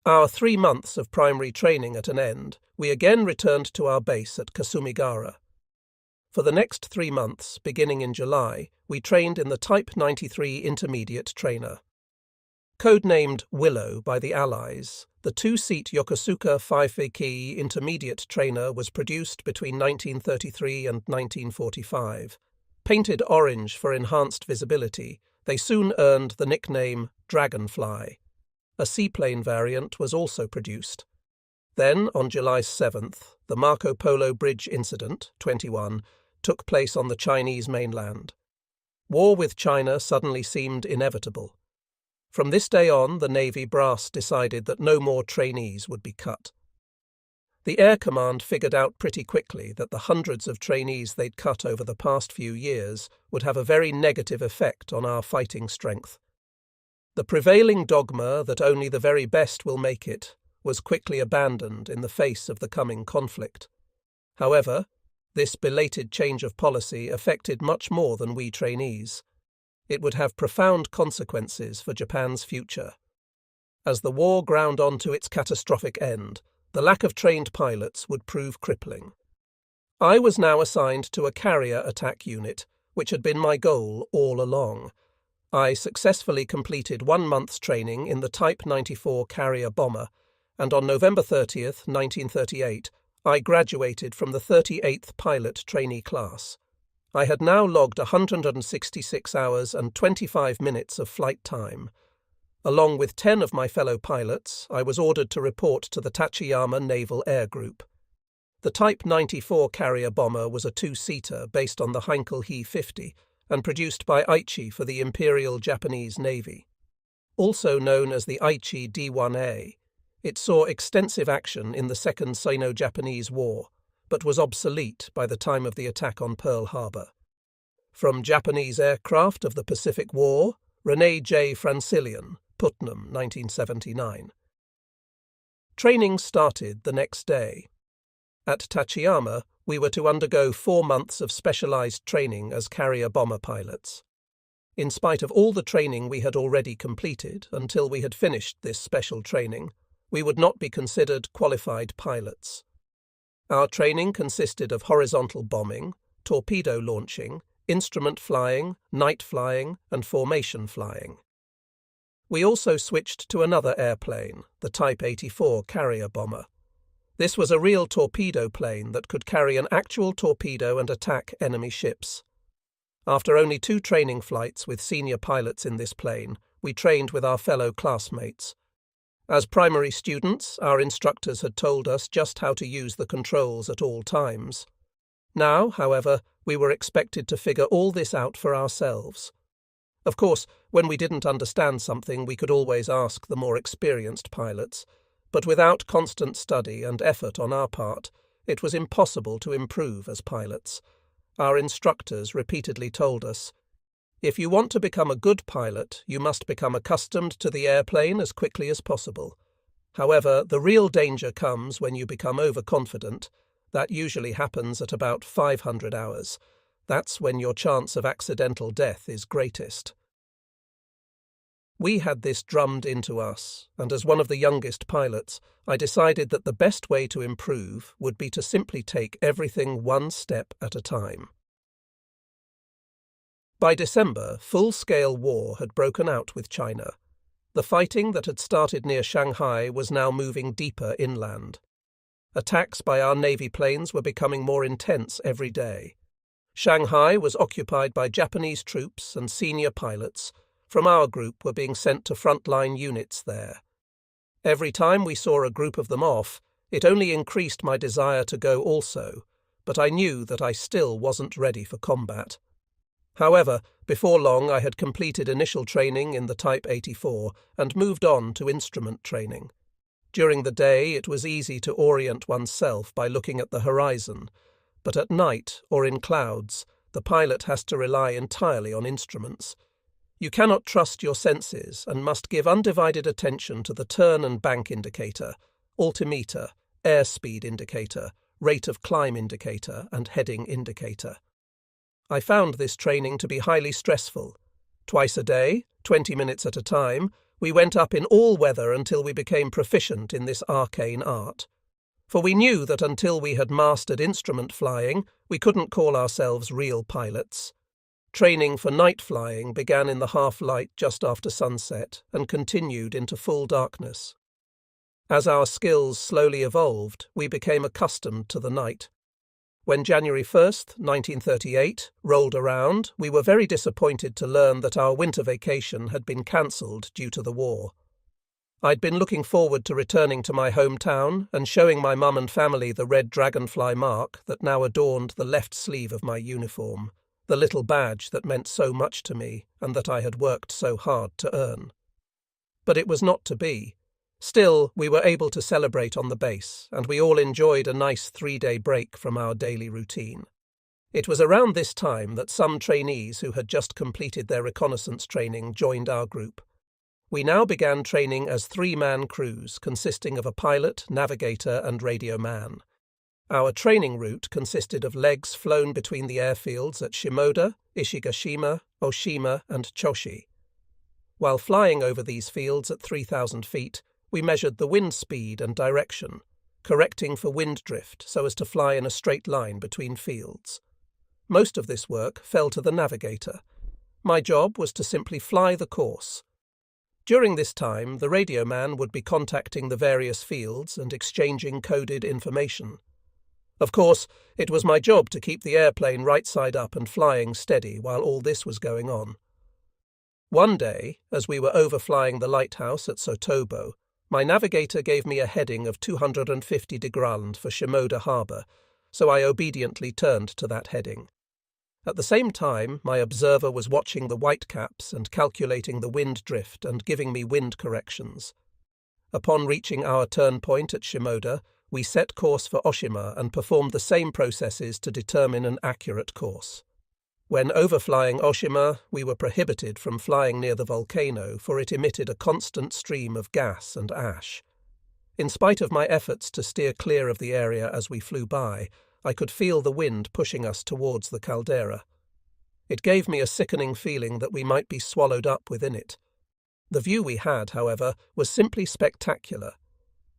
Our 3 months of primary training at an end, we again returned to our base at Kasumigara. For the next 3 months, beginning in July, we trained in the Type 93 Intermediate Trainer. Codenamed Willow by the Allies, the 2-seat Yokosuka 5-Ki Intermediate Trainer was produced between 1933 and 1945. Painted orange for enhanced visibility, they soon earned the nickname Dragonfly. A seaplane variant was also produced. Then, on July 7th, the Marco Polo Bridge Incident, 21, took place on the Chinese mainland. War with China suddenly seemed inevitable. From this day on, the Navy brass decided that no more trainees would be cut. The Air Command figured out pretty quickly that the hundreds of trainees they'd cut over the past few years would have a very negative effect on our fighting strength. The prevailing dogma that only the very best will make it was quickly abandoned in the face of the coming conflict. However, this belated change of policy affected much more than we trainees. It would have profound consequences for Japan's future. As the war ground on to its catastrophic end, the lack of trained pilots would prove crippling. I was now assigned to a carrier attack unit, which had been my goal all along. I successfully completed 1 month's training in the Type 94 carrier bomber, and on November 30th, 1938, I graduated from the 38th pilot trainee class. I had now logged 166 hours and 25 minutes of flight time. Along with 10 of my fellow pilots, I was ordered to report to the Tachiyama Naval Air Group. The Type 94 carrier bomber was a 2-seater based on the Heinkel He-50 and produced by Aichi for the Imperial Japanese Navy. Also known as the Aichi D-1A, it saw extensive action in the Second Sino-Japanese War, but was obsolete by the time of the attack on Pearl Harbor. From Japanese aircraft of the Pacific War, Rene J. Francilian, Putnam, 1979. Training started the next day. At Tachiyama, we were to undergo 4 months of specialized training as carrier bomber pilots. In spite of all the training we had already completed until we had finished this special training, we would not be considered qualified pilots. Our training consisted of horizontal bombing, torpedo launching, instrument flying, night flying, and formation flying. We also switched to another airplane, the Type 84 carrier bomber. This was a real torpedo plane that could carry an actual torpedo and attack enemy ships. After only 2 training flights with senior pilots in this plane, we trained with our fellow classmates. As primary students, our instructors had told us just how to use the controls at all times. Now, however, we were expected to figure all this out for ourselves. Of course, when we didn't understand something, we could always ask the more experienced pilots, but without constant study and effort on our part, it was impossible to improve as pilots. Our instructors repeatedly told us, "If you want to become a good pilot, you must become accustomed to the airplane as quickly as possible. However, the real danger comes when you become overconfident. That usually happens at about 500 hours. That's when your chance of accidental death is greatest." We had this drummed into us, and as one of the youngest pilots, I decided that the best way to improve would be to simply take everything 1 step at a time. By December, full-scale war had broken out with China. The fighting that had started near Shanghai was now moving deeper inland. Attacks by our Navy planes were becoming more intense every day. Shanghai was occupied by Japanese troops, and senior pilots from our group were being sent to frontline units there. Every time we saw a group of them off, it only increased my desire to go also, but I knew that I still wasn't ready for combat. However, before long I had completed initial training in the Type 84 and moved on to instrument training. During the day it was easy to orient oneself by looking at the horizon, but at night or in clouds the pilot has to rely entirely on instruments. You cannot trust your senses and must give undivided attention to the turn and bank indicator, altimeter, airspeed indicator, rate of climb indicator, and heading indicator. I found this training to be highly stressful. Twice a day, 20 minutes at a time, we went up in all weather until we became proficient in this arcane art. For we knew that until we had mastered instrument flying, we couldn't call ourselves real pilots. Training for night flying began in the half-light just after sunset and continued into full darkness. As our skills slowly evolved, we became accustomed to the night. When January 1st, 1938, rolled around, we were very disappointed to learn that our winter vacation had been cancelled due to the war. I'd been looking forward to returning to my hometown and showing my mum and family the red dragonfly mark that now adorned the left sleeve of my uniform, the little badge that meant so much to me and that I had worked so hard to earn. But it was not to be. Still, we were able to celebrate on the base, and we all enjoyed a nice 3-day break from our daily routine. It was around this time that some trainees who had just completed their reconnaissance training joined our group. We now began training as 3-man crews consisting of a pilot, navigator and radio man. Our training route consisted of legs flown between the airfields at Shimoda, Ishigashima, Oshima and Choshi. While flying over these fields at 3,000 feet, we measured the wind speed and direction, correcting for wind drift so as to fly in a straight line between fields. Most of this work fell to the navigator. My job was to simply fly the course. During this time, the radio man would be contacting the various fields and exchanging coded information. Of course, it was my job to keep the airplane right side up and flying steady while all this was going on. One day, as we were overflying the lighthouse at Sotobo, my navigator gave me a heading of 250 degrand for Shimoda Harbour, so I obediently turned to that heading. At the same time, my observer was watching the whitecaps and calculating the wind drift and giving me wind corrections. Upon reaching our turn point at Shimoda, we set course for Oshima and performed the same processes to determine an accurate course. When overflying Oshima, we were prohibited from flying near the volcano, for it emitted a constant stream of gas and ash. In spite of my efforts to steer clear of the area as we flew by, I could feel the wind pushing us towards the caldera. It gave me a sickening feeling that we might be swallowed up within it. The view we had, however, was simply spectacular.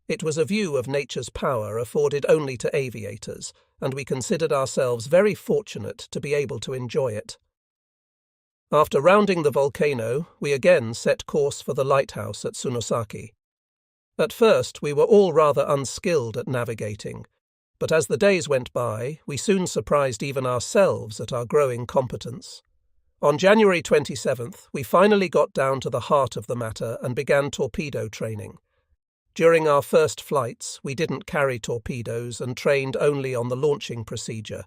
It was a view of nature's power afforded only to aviators, and we considered ourselves very fortunate to be able to enjoy it. After rounding the volcano, we again set course for the lighthouse at Tsunosaki. At first, we were all rather unskilled at navigating, but as the days went by, we soon surprised even ourselves at our growing competence. On January 27th, we finally got down to the heart of the matter and began torpedo training. During our first flights, we didn't carry torpedoes and trained only on the launching procedure.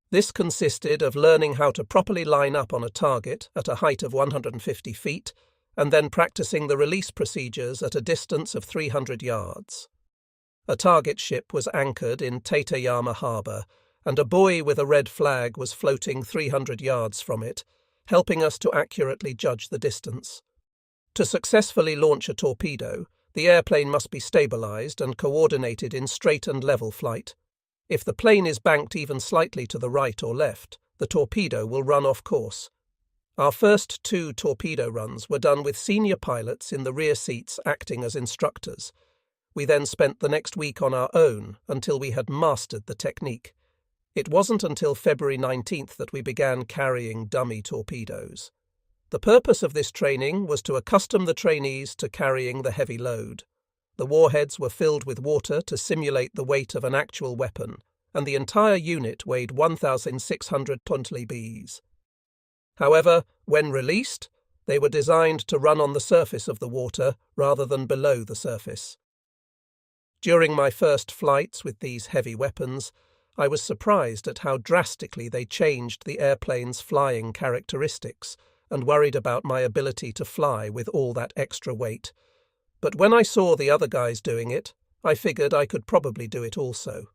This consisted of learning how to properly line up on a target at a height of 150 feet and then practicing the release procedures at a distance of 300 yards. A target ship was anchored in Tateyama Harbour, and a buoy with a red flag was floating 300 yards from it, helping us to accurately judge the distance. To successfully launch a torpedo, the airplane must be stabilized and coordinated in straight and level flight. If the plane is banked even slightly to the right or left, the torpedo will run off course. Our first 2 torpedo runs were done with senior pilots in the rear seats acting as instructors. We then spent the next week on our own until we had mastered the technique. It wasn't until February 19th that we began carrying dummy torpedoes. The purpose of this training was to accustom the trainees to carrying the heavy load. The warheads were filled with water to simulate the weight of an actual weapon, and the entire unit weighed 1,600 tontlibs. However, when released, they were designed to run on the surface of the water rather than below the surface. During my first flights with these heavy weapons, I was surprised at how drastically they changed the airplane's flying characteristics and worried about my ability to fly with all that extra weight. But when I saw the other guys doing it, I figured I could probably do it also.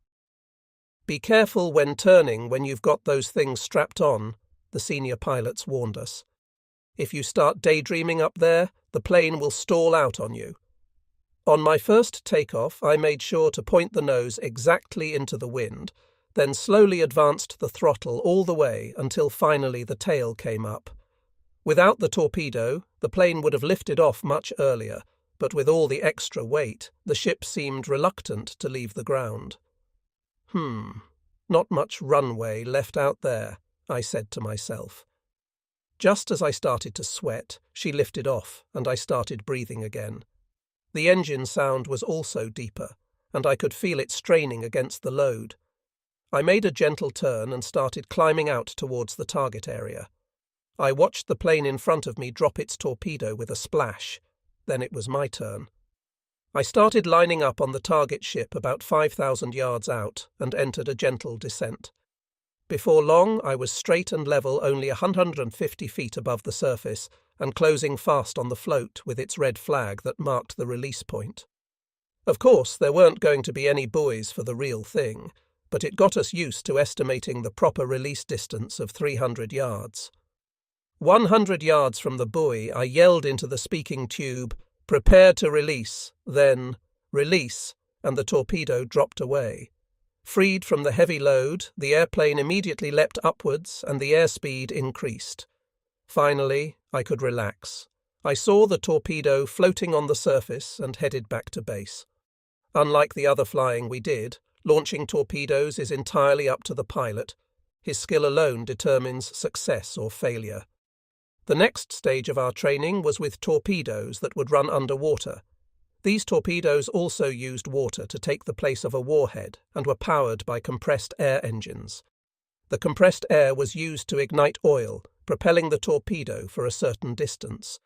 Be careful when turning when you've got those things strapped on, the senior pilots warned us. If you start daydreaming up there, the plane will stall out on you. On my first takeoff, I made sure to point the nose exactly into the wind, then slowly advanced the throttle all the way until finally the tail came up. Without the torpedo, the plane would have lifted off much earlier, but with all the extra weight, the ship seemed reluctant to leave the ground. Not much runway left out there, I said to myself. Just as I started to sweat, she lifted off, and I started breathing again. The engine sound was also deeper, and I could feel it straining against the load. I made a gentle turn and started climbing out towards the target area. I watched the plane in front of me drop its torpedo with a splash. Then it was my turn. I started lining up on the target ship about 5,000 yards out and entered a gentle descent. Before long, I was straight and level only 150 feet above the surface and closing fast on the float with its red flag that marked the release point. Of course, there weren't going to be any buoys for the real thing, but it got us used to estimating the proper release distance of 300 yards. 100 yards from the buoy, I yelled into the speaking tube, "Prepare to release," then "Release," and the torpedo dropped away. Freed from the heavy load, the airplane immediately leapt upwards and the airspeed increased. Finally, I could relax. I saw the torpedo floating on the surface and headed back to base. Unlike the other flying we did, launching torpedoes is entirely up to the pilot. His skill alone determines success or failure. The next stage of our training was with torpedoes that would run underwater. These torpedoes also used water to take the place of a warhead and were powered by compressed air engines. The compressed air was used to ignite oil, propelling the torpedo for a certain distance.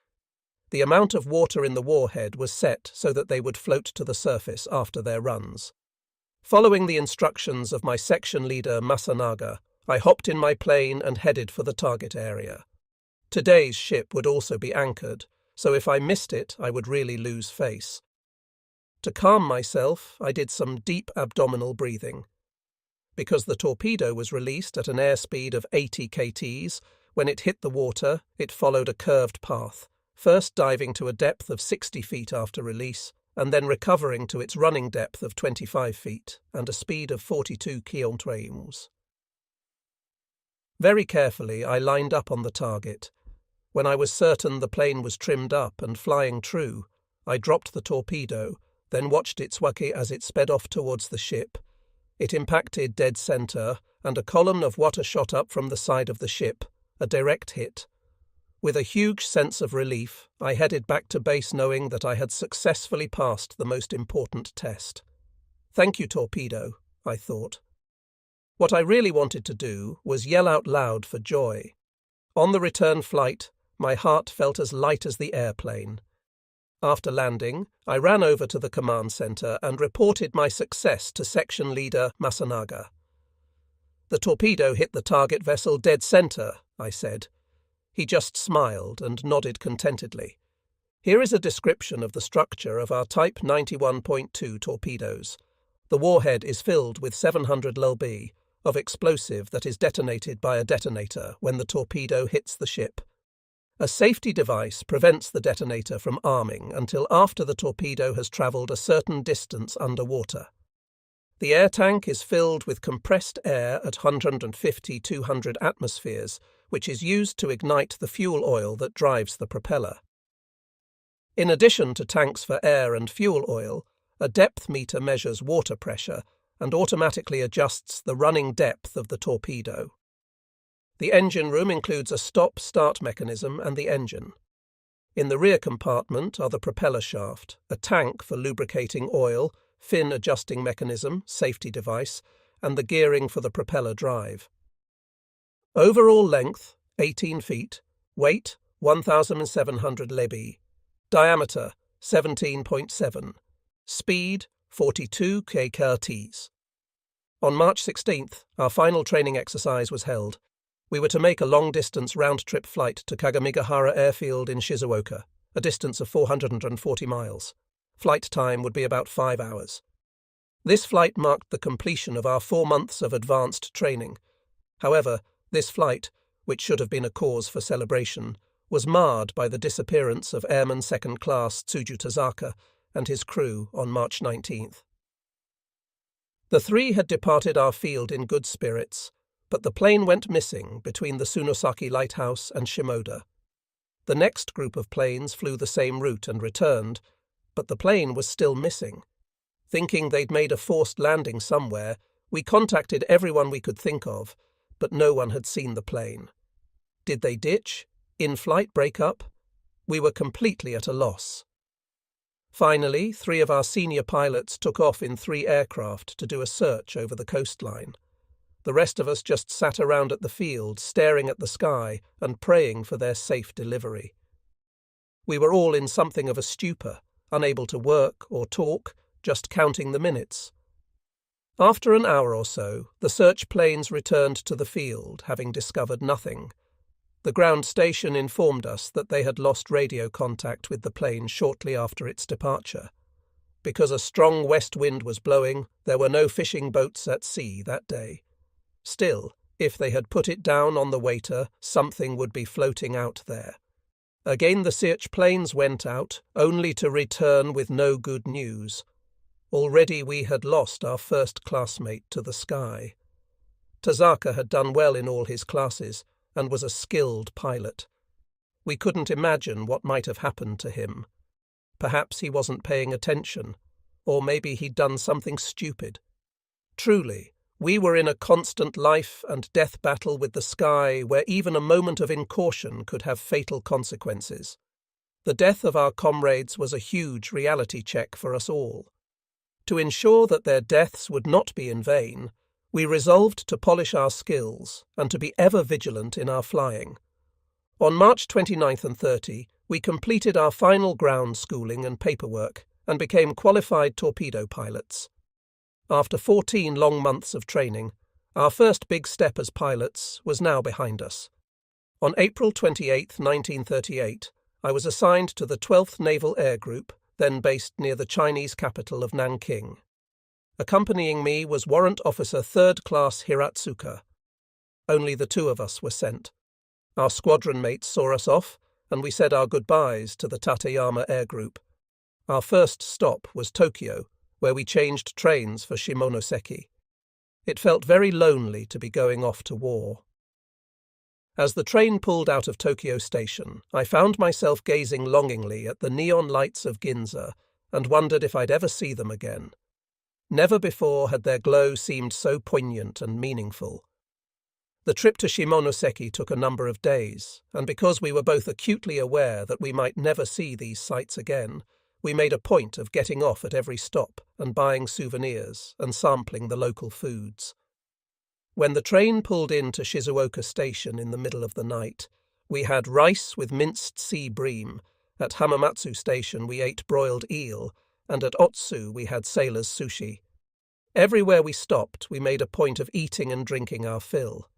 The amount of water in the warhead was set so that they would float to the surface after their runs. Following the instructions of my section leader Masanaga, I hopped in my plane and headed for the target area. Today's ship would also be anchored, so if I missed it, I would really lose face. To calm myself, I did some deep abdominal breathing. Because the torpedo was released at an airspeed of 80 kts, when it hit the water, it followed a curved path, first diving to a depth of 60 feet after release, and then recovering to its running depth of 25 feet and a speed of 42 km. Very carefully, I lined up on the target. When I was certain the plane was trimmed up and flying true, I dropped the torpedo, then watched its wake as it sped off towards the ship. It impacted dead center, and a column of water shot up from the side of the ship, a direct hit. With a huge sense of relief, I headed back to base knowing that I had successfully passed the most important test. Thank you, torpedo, I thought. What I really wanted to do was yell out loud for joy. On the return flight, my heart felt as light as the airplane. After landing, I ran over to the command center and reported my success to section leader Masanaga. The torpedo hit the target vessel dead center, I said. He just smiled and nodded contentedly. Here is a description of the structure of our Type 91.2 torpedoes. The warhead is filled with 700 lb of explosive that is detonated by a detonator when the torpedo hits the ship. A safety device prevents the detonator from arming until after the torpedo has travelled a certain distance underwater. The air tank is filled with compressed air at 150-200 atmospheres, which is used to ignite the fuel oil that drives the propeller. In addition to tanks for air and fuel oil, a depth meter measures water pressure and automatically adjusts the running depth of the torpedo. The engine room includes a stop-start mechanism and the engine. In the rear compartment are the propeller shaft, a tank for lubricating oil, fin adjusting mechanism, safety device, and the gearing for the propeller drive. Overall length, 18 feet, weight, 1,700 lb, diameter, 17.7, speed, 42 km/h. On March 16th, our final training exercise was held. We were to make a long-distance round-trip flight to Kagamigahara Airfield in Shizuoka, a distance of 440 miles. Flight time would be about 5 hours. This flight marked the completion of our 4 months of advanced training. However, this flight, which should have been a cause for celebration, was marred by the disappearance of Airman Second Class Tsuju Tazaka and his crew on March 19th. The three had departed our field in good spirits, but the plane went missing between the Tsunosaki Lighthouse and Shimoda. The next group of planes flew the same route and returned, but the plane was still missing. Thinking they'd made a forced landing somewhere, we contacted everyone we could think of, but no one had seen the plane. Did they ditch? In-flight breakup? We were completely at a loss. Finally, 3 of our senior pilots took off in 3 aircraft to do a search over the coastline. The rest of us just sat around at the field, staring at the sky and praying for their safe delivery. We were all in something of a stupor, unable to work or talk, just counting the minutes. After an hour or so, the search planes returned to the field, having discovered nothing. The ground station informed us that they had lost radio contact with the plane shortly after its departure. Because a strong west wind was blowing, there were no fishing boats at sea that day. Still, if they had put it down on the waiter, something would be floating out there. Again the search planes went out, only to return with no good news. Already we had lost our first classmate to the sky. Tazaka had done well in all his classes and was a skilled pilot. We couldn't imagine what might have happened to him. Perhaps he wasn't paying attention, or maybe he'd done something stupid. Truly, we were in a constant life and death battle with the sky where even a moment of incaution could have fatal consequences. The death of our comrades was a huge reality check for us all. To ensure that their deaths would not be in vain, we resolved to polish our skills and to be ever vigilant in our flying. On March 29th and 30, we completed our final ground schooling and paperwork and became qualified torpedo pilots. After 14 long months of training, our first big step as pilots was now behind us. On April 28, 1938, I was assigned to the 12th Naval Air Group, then based near the Chinese capital of Nanking. Accompanying me was Warrant Officer 3rd Class Hiratsuka. Only the 2 of us were sent. Our squadron mates saw us off, and we said our goodbyes to the Tateyama Air Group. Our first stop was Tokyo, where we changed trains for Shimonoseki. It felt very lonely to be going off to war. As the train pulled out of Tokyo Station, I found myself gazing longingly at the neon lights of Ginza and wondered if I'd ever see them again. Never before had their glow seemed so poignant and meaningful. The trip to Shimonoseki took a number of days, and because we were both acutely aware that we might never see these sights again, we made a point of getting off at every stop and buying souvenirs and sampling the local foods. When the train pulled into Shizuoka Station in the middle of the night, we had rice with minced sea bream, at Hamamatsu Station we ate broiled eel, and at Otsu we had sailor's sushi. Everywhere we stopped, we made a point of eating and drinking our fill.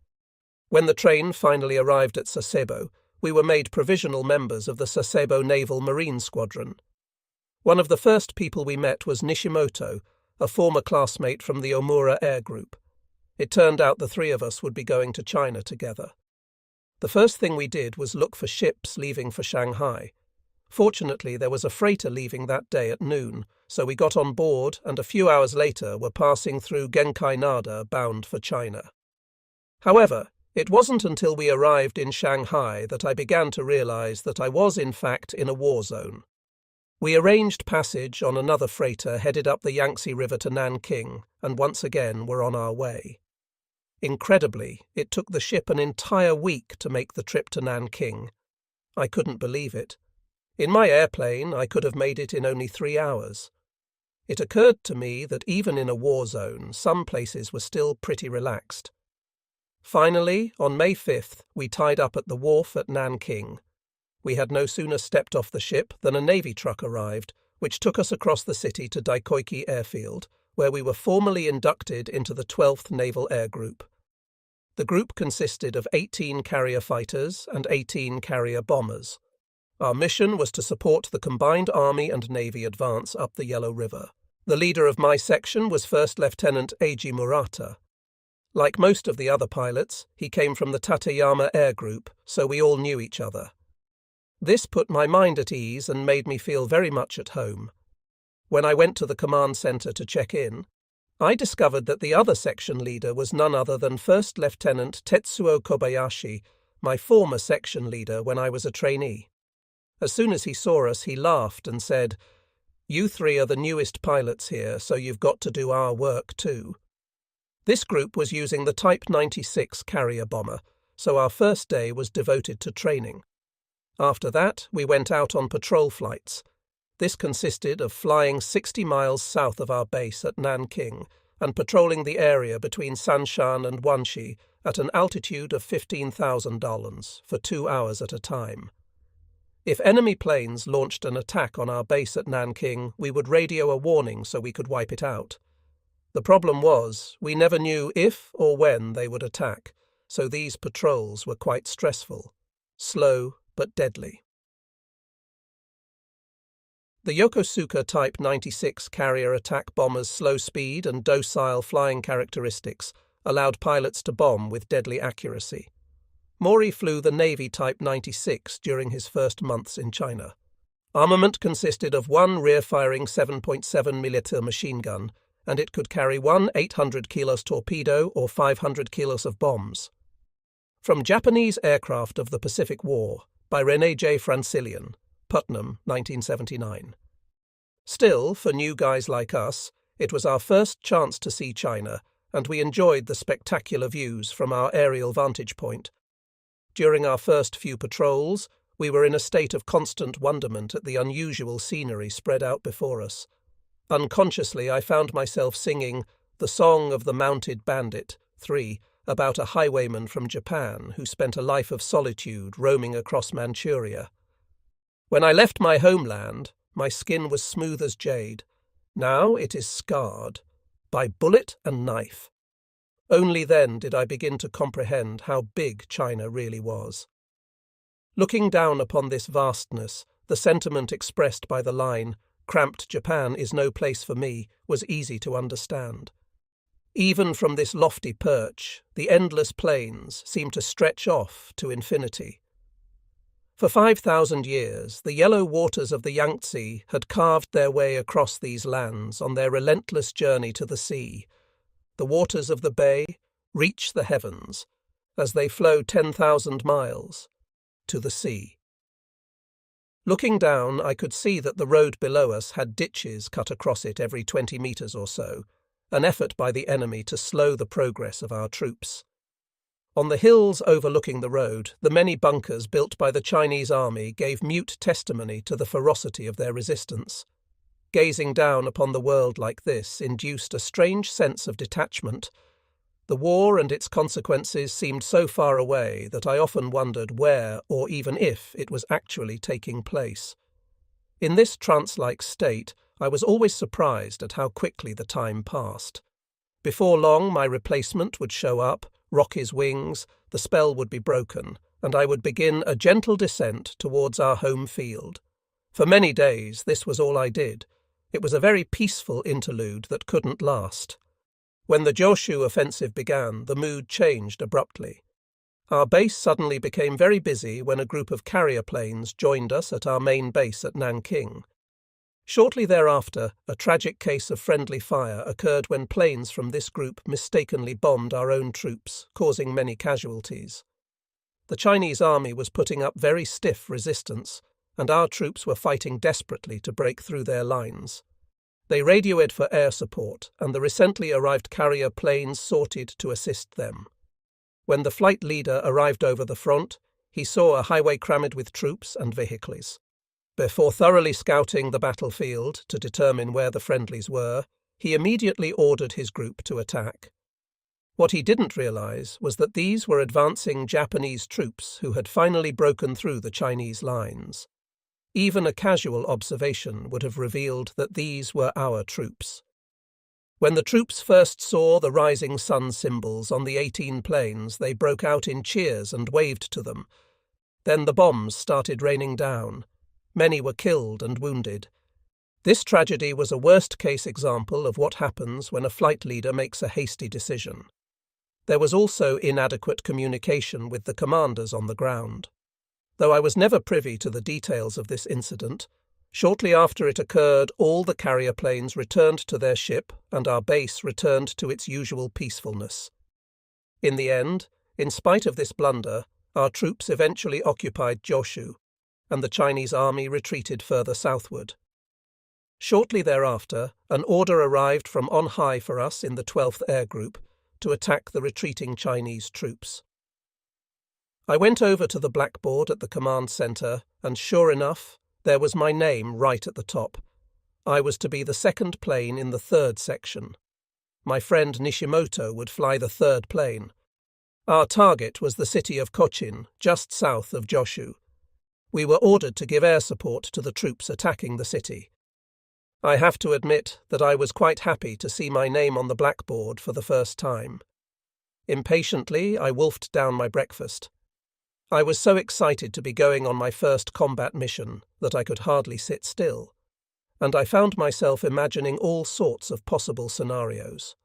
When the train finally arrived at Sasebo, we were made provisional members of the Sasebo Naval Marine Squadron. One of the first people we met was Nishimoto, a former classmate from the Omura Air Group. It turned out the 3 of us would be going to China together. The first thing we did was look for ships leaving for Shanghai. Fortunately, there was a freighter leaving that day at noon, so we got on board and a few hours later were passing through Genkai-Nada bound for China. However, it wasn't until we arrived in Shanghai that I began to realize that I was in fact in a war zone. We arranged passage on another freighter headed up the Yangtze River to Nanking, and once again were on our way. Incredibly, it took the ship an entire week to make the trip to Nanking. I couldn't believe it. In my airplane, I could have made it in only 3 hours. It occurred to me that even in a war zone, some places were still pretty relaxed. Finally, on May 5th, we tied up at the wharf at Nanking. We had no sooner stepped off the ship than a Navy truck arrived, which took us across the city to Daikoiki Airfield, where we were formally inducted into the 12th Naval Air Group. The group consisted of 18 carrier fighters and 18 carrier bombers. Our mission was to support the combined Army and Navy advance up the Yellow River. The leader of my section was First Lieutenant Eiji Murata. Like most of the other pilots, he came from the Tateyama Air Group, so we all knew each other. This put my mind at ease and made me feel very much at home. When I went to the command center to check in, I discovered that the other section leader was none other than First Lieutenant Tetsuo Kobayashi, my former section leader when I was a trainee. As soon as he saw us, he laughed and said, "You three are the newest pilots here, so you've got to do our work too." This group was using the Type 96 carrier bomber, so our first day was devoted to training. After that, we went out on patrol flights. This consisted of flying 60 miles south of our base at Nanking and patrolling the area between Sanshan and Wanshi at an altitude of $15,000 for 2 hours at a time. If enemy planes launched an attack on our base at Nanking, we would radio a warning so we could wipe it out. The problem was, we never knew if or when they would attack, so these patrols were quite stressful, slow but deadly. The Yokosuka Type 96 carrier attack bomber's slow speed and docile flying characteristics allowed pilots to bomb with deadly accuracy. Mori flew the Navy Type 96 during his first months in China. Armament consisted of one rear-firing 7.7mm machine gun, and it could carry one 800 kilos torpedo or 500 kilos of bombs. From Japanese Aircraft of the Pacific War, by René J. Francilian, Putnam, 1979. Still, for new guys like us, it was our first chance to see China, and we enjoyed the spectacular views from our aerial vantage point. During our first few patrols, we were in a state of constant wonderment at the unusual scenery spread out before us. Unconsciously, I found myself singing The Song of the Mounted Bandit 3 about a highwayman from Japan who spent a life of solitude roaming across Manchuria. When I left my homeland, my skin was smooth as jade. Now it is scarred by bullet and knife. Only then did I begin to comprehend how big China really was. Looking down upon this vastness, the sentiment expressed by the line, "Cramped Japan is no place for me," was easy to understand. Even from this lofty perch, the endless plains seemed to stretch off to infinity. For 5,000 years, the yellow waters of the Yangtze had carved their way across these lands on their relentless journey to the sea. The waters of the bay reach the heavens as they flow 10,000 miles to the sea. Looking down, I could see that the road below us had ditches cut across it every 20 meters or so, an effort by the enemy to slow the progress of our troops. On the hills overlooking the road, the many bunkers built by the Chinese army gave mute testimony to the ferocity of their resistance. Gazing down upon the world like this induced a strange sense of detachment. The war and its consequences seemed so far away that I often wondered where or even if it was actually taking place. In this trance-like state, I was always surprised at how quickly the time passed. Before long, my replacement would show up, rock his wings, the spell would be broken, and I would begin a gentle descent towards our home field. For many days, this was all I did. It was a very peaceful interlude that couldn't last. When the Joshu offensive began, the mood changed abruptly. Our base suddenly became very busy when a group of carrier planes joined us at our main base at Nanking. Shortly thereafter, a tragic case of friendly fire occurred when planes from this group mistakenly bombed our own troops, causing many casualties. The Chinese army was putting up very stiff resistance, and our troops were fighting desperately to break through their lines. They radioed for air support, and the recently arrived carrier planes sorted to assist them. When the flight leader arrived over the front, he saw a highway crammed with troops and vehicles. Before thoroughly scouting the battlefield to determine where the friendlies were, he immediately ordered his group to attack. What he didn't realize was that these were advancing Japanese troops who had finally broken through the Chinese lines. Even a casual observation would have revealed that these were our troops. When the troops first saw the rising sun symbols on the 18 planes, they broke out in cheers and waved to them. Then the bombs started raining down. Many were killed and wounded. This tragedy was a worst-case example of what happens when a flight leader makes a hasty decision. There was also inadequate communication with the commanders on the ground. Though I was never privy to the details of this incident, shortly after it occurred, all the carrier planes returned to their ship and our base returned to its usual peacefulness. In the end, in spite of this blunder, our troops eventually occupied Joshu, and the Chinese army retreated further southward. Shortly thereafter, an order arrived from on high for us in the 12th Air Group to attack the retreating Chinese troops. I went over to the blackboard at the command centre, and sure enough, there was my name right at the top. I was to be the second plane in the third section. My friend Nishimoto would fly the third plane. Our target was the city of Cochin, just south of Joshu. We were ordered to give air support to the troops attacking the city. I have to admit that I was quite happy to see my name on the blackboard for the first time. Impatiently, I wolfed down my breakfast. I was so excited to be going on my first combat mission that I could hardly sit still, and I found myself imagining all sorts of possible scenarios.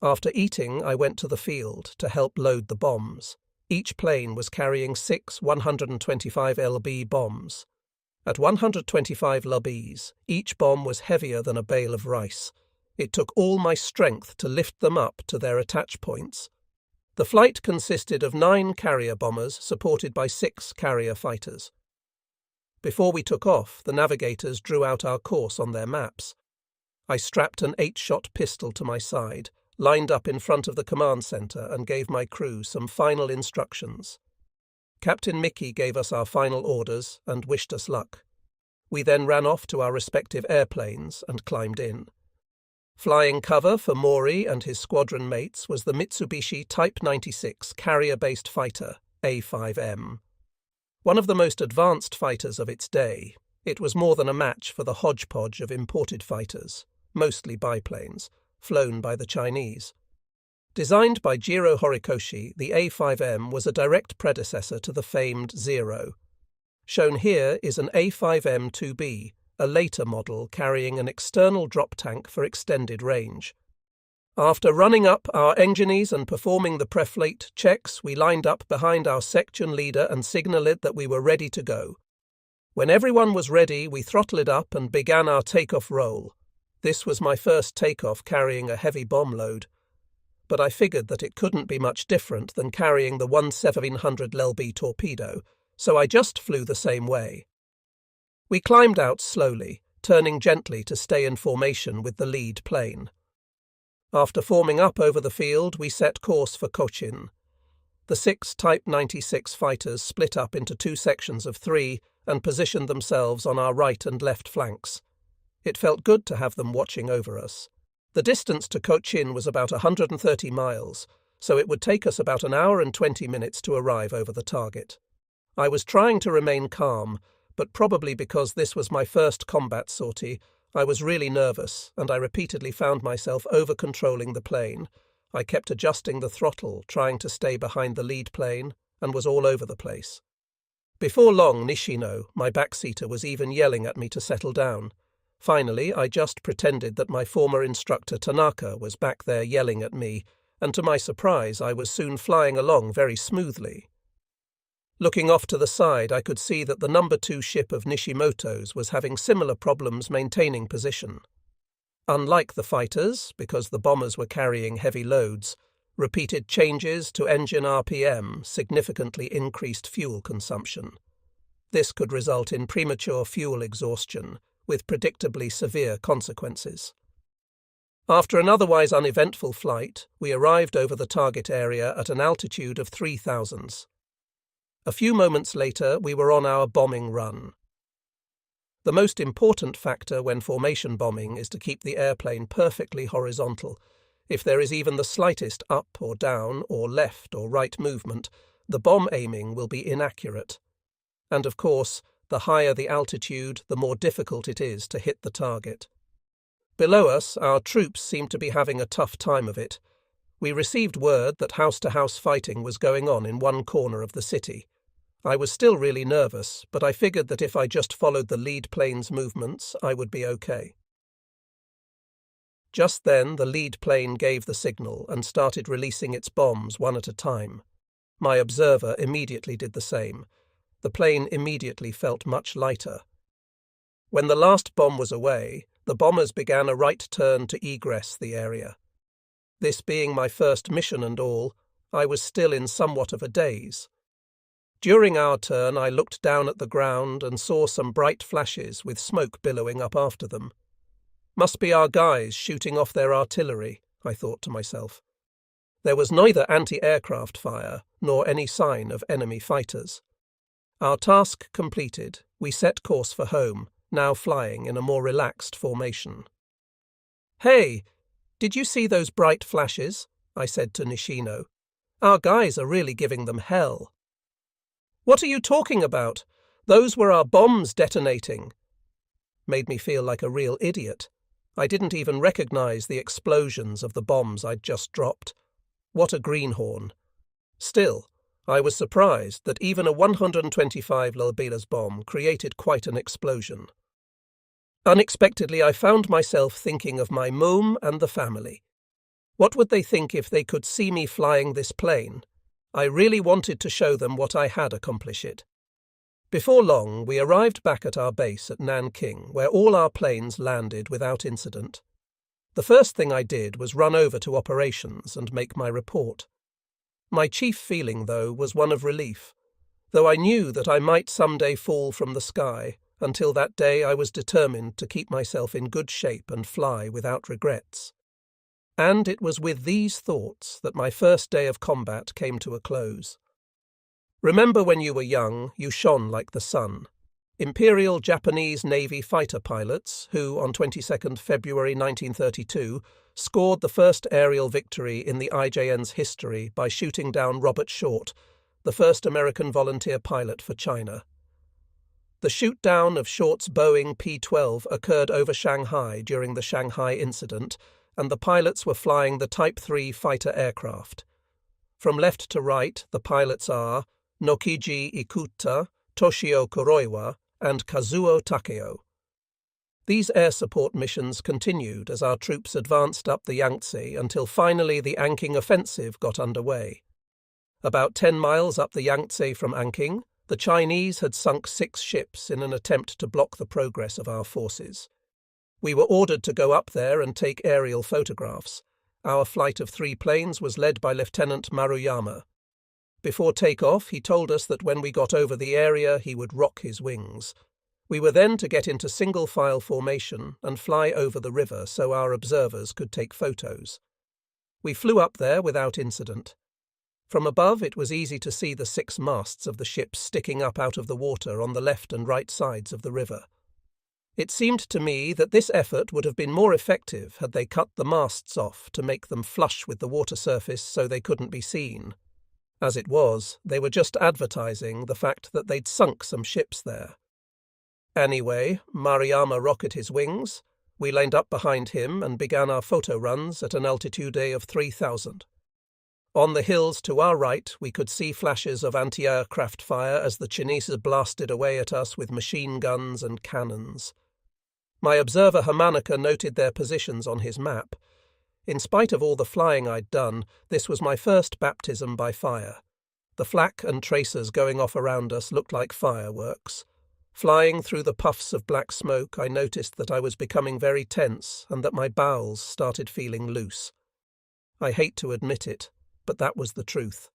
After eating, I went to the field to help load the bombs. Each plane was carrying 6 125 lb bombs. At 125 lbs, each bomb was heavier than a bale of rice. It took all my strength to lift them up to their attach points. The flight consisted of 9 carrier bombers supported by 6 carrier fighters. Before we took off, the navigators drew out our course on their maps. I strapped an 8-shot pistol to my side, lined up in front of the command centre, and gave my crew some final instructions. Captain Mickey gave us our final orders and wished us luck. We then ran off to our respective airplanes and climbed in. Flying cover for Mori and his squadron mates was the Mitsubishi Type 96 carrier-based fighter, A5M. One of the most advanced fighters of its day, it was more than a match for the hodgepodge of imported fighters, mostly biplanes, flown by the Chinese. Designed by Jiro Horikoshi, the A5M was a direct predecessor to the famed Zero. Shown here is an A5M-2B, a later model carrying an external drop tank for extended range. After running up our engineers and performing the preflight checks, we lined up behind our section leader and signalled that we were ready to go. When everyone was ready, we throttled up and began our takeoff roll. This was my first takeoff carrying a heavy bomb load, but I figured that it couldn't be much different than carrying the 1700 lb torpedo, so I just flew the same way. We climbed out slowly, turning gently to stay in formation with the lead plane. After forming up over the field, we set course for Cochin. The 6 Type 96 fighters split up into 2 sections of 3 and positioned themselves on our right and left flanks. It felt good to have them watching over us. The distance to Cochin was about 130 miles, so it would take us about an hour and 20 minutes to arrive over the target. I was trying to remain calm, but probably because this was my first combat sortie, I was really nervous, and I repeatedly found myself over-controlling the plane. I kept adjusting the throttle, trying to stay behind the lead plane, and was all over the place. Before long, Nishino, my backseater, was even yelling at me to settle down. Finally, I just pretended that my former instructor Tanaka was back there yelling at me, and to my surprise I was soon flying along very smoothly. Looking off to the side, I could see that the number 2 ship of Nishimoto's was having similar problems maintaining position. Unlike the fighters, because the bombers were carrying heavy loads, repeated changes to engine RPM significantly increased fuel consumption. This could result in premature fuel exhaustion, with predictably severe consequences. After an otherwise uneventful flight, we arrived over the target area at an altitude of 3,000. A few moments later, we were on our bombing run. The most important factor when formation bombing is to keep the airplane perfectly horizontal. If there is even the slightest up or down or left or right movement, the bomb aiming will be inaccurate. And of course, the higher the altitude, the more difficult it is to hit the target. Below us, our troops seemed to be having a tough time of it. We received word that house-to-house fighting was going on in one corner of the city. I was still really nervous, but I figured that if I just followed the lead plane's movements, I would be okay. Just then, the lead plane gave the signal and started releasing its bombs one at a time. My observer immediately did the same. The plane immediately felt much lighter. When the last bomb was away, the bombers began a right turn to egress the area. This being my first mission and all, I was still in somewhat of a daze. During our turn, I looked down at the ground and saw some bright flashes with smoke billowing up after them. Must be our guys shooting off their artillery, I thought to myself. There was neither anti-aircraft fire nor any sign of enemy fighters. Our task completed, we set course for home, now flying in a more relaxed formation. "Hey, did you see those bright flashes?" I said to Nishino. "Our guys are really giving them hell." "What are you talking about? Those were our bombs detonating." Made me feel like a real idiot. I didn't even recognize the explosions of the bombs I'd just dropped. What a greenhorn. Still, I was surprised that even a 125 lbs bomb created quite an explosion. Unexpectedly, I found myself thinking of my mum and the family. What would they think if they could see me flying this plane? I really wanted to show them what I had accomplished. Before long, we arrived back at our base at Nanking, where all our planes landed without incident. The first thing I did was run over to operations and make my report. My chief feeling, though, was one of relief. Though I knew that I might someday fall from the sky, until that day I was determined to keep myself in good shape and fly without regrets. And it was with these thoughts that my first day of combat came to a close. Remember when you were young, you shone like the sun. Imperial Japanese Navy fighter pilots, who on 22nd February 1932 scored the first aerial victory in the IJN's history by shooting down Robert Short, the first American volunteer pilot for China. The shoot-down of Short's Boeing P-12 occurred over Shanghai during the Shanghai incident, and the pilots were flying the Type 3 fighter aircraft. From left to right, the pilots are Nokiji Ikuta, Toshio Kuroiwa, and Kazuo Takeo. These air support missions continued as our troops advanced up the Yangtze until finally the Anqing offensive got underway. About 10 miles up the Yangtze from Anqing, the Chinese had sunk 6 ships in an attempt to block the progress of our forces. We were ordered to go up there and take aerial photographs. Our flight of 3 planes was led by Lieutenant Maruyama. Before take-off, he told us that when we got over the area, he would rock his wings. We were then to get into single-file formation and fly over the river so our observers could take photos. We flew up there without incident. From above, it was easy to see the 6 masts of the ships sticking up out of the water on the left and right sides of the river. It seemed to me that this effort would have been more effective had they cut the masts off to make them flush with the water surface so they couldn't be seen. As it was, they were just advertising the fact that they'd sunk some ships there. Anyway, Maruyama rocketed his wings. We lined up behind him and began our photo runs at an altitude of 3,000. On the hills to our right, we could see flashes of anti-aircraft fire as the Chinese blasted away at us with machine guns and cannons. My observer Hamanaka noted their positions on his map. In spite of all the flying I'd done, this was my first baptism by fire. The flak and tracers going off around us looked like fireworks. Flying through the puffs of black smoke, I noticed that I was becoming very tense and that my bowels started feeling loose. I hate to admit it, but that was the truth.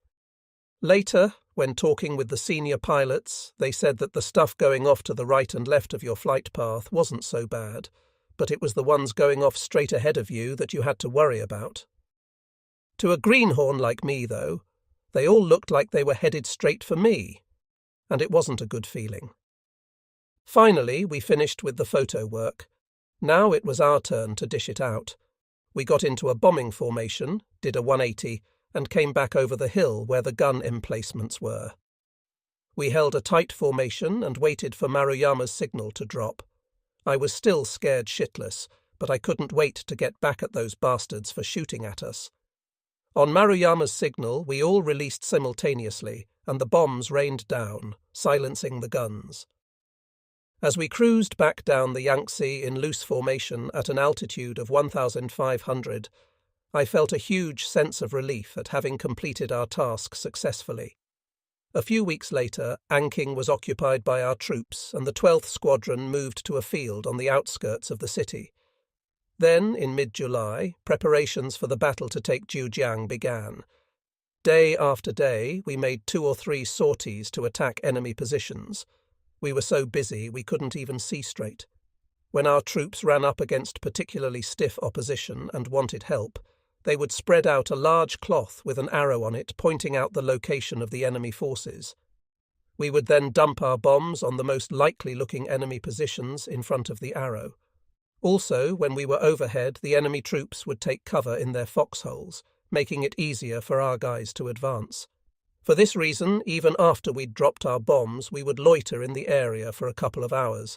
Later, when talking with the senior pilots, they said that the stuff going off to the right and left of your flight path wasn't so bad, but it was the ones going off straight ahead of you that you had to worry about. To a greenhorn like me, though, they all looked like they were headed straight for me, and it wasn't a good feeling. Finally, we finished with the photo work. Now it was our turn to dish it out. We got into a bombing formation, did a 180, and came back over the hill where the gun emplacements were. We held a tight formation and waited for Maruyama's signal to drop. I was still scared shitless, but I couldn't wait to get back at those bastards for shooting at us. On Maruyama's signal, we all released simultaneously, and the bombs rained down, silencing the guns. As we cruised back down the Yangtze in loose formation at an altitude of 1,500, I felt a huge sense of relief at having completed our task successfully. A few weeks later, Anqing was occupied by our troops and the 12th Squadron moved to a field on the outskirts of the city. Then, in mid-July, preparations for the battle to take Zhujiang began. Day after day, we made 2 or 3 sorties to attack enemy positions. We were so busy we couldn't even see straight. When our troops ran up against particularly stiff opposition and wanted help, they would spread out a large cloth with an arrow on it pointing out the location of the enemy forces. We would then dump our bombs on the most likely-looking enemy positions in front of the arrow. Also, when we were overhead, the enemy troops would take cover in their foxholes, making it easier for our guys to advance. For this reason, even after we'd dropped our bombs, we would loiter in the area for a couple of hours.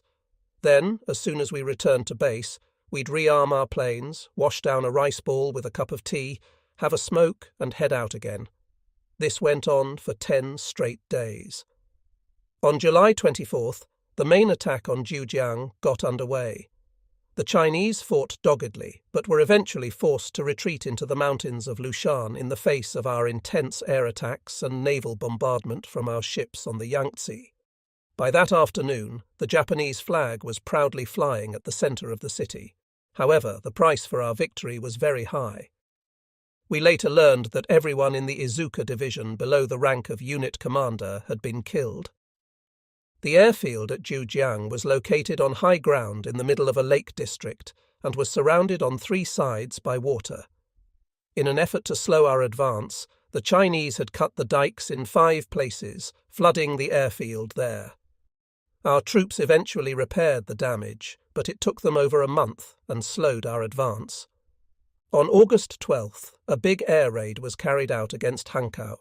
Then, as soon as we returned to base, we'd rearm our planes, wash down a rice ball with a cup of tea, have a smoke, and head out again. This went on for 10 straight days. On July 24th, the main attack on Zhujiang got underway. The Chinese fought doggedly, but were eventually forced to retreat into the mountains of Lushan in the face of our intense air attacks and naval bombardment from our ships on the Yangtze. By that afternoon, the Japanese flag was proudly flying at the centre of the city. However, the price for our victory was very high. We later learned that everyone in the Izuka division below the rank of unit commander had been killed. The airfield at Zhujiang was located on high ground in the middle of a lake district and was surrounded on 3 sides by water. In an effort to slow our advance, the Chinese had cut the dikes in 5 places, flooding the airfield there. Our troops eventually repaired the damage, but it took them over a month and slowed our advance. On August 12th, a big air raid was carried out against Hankow.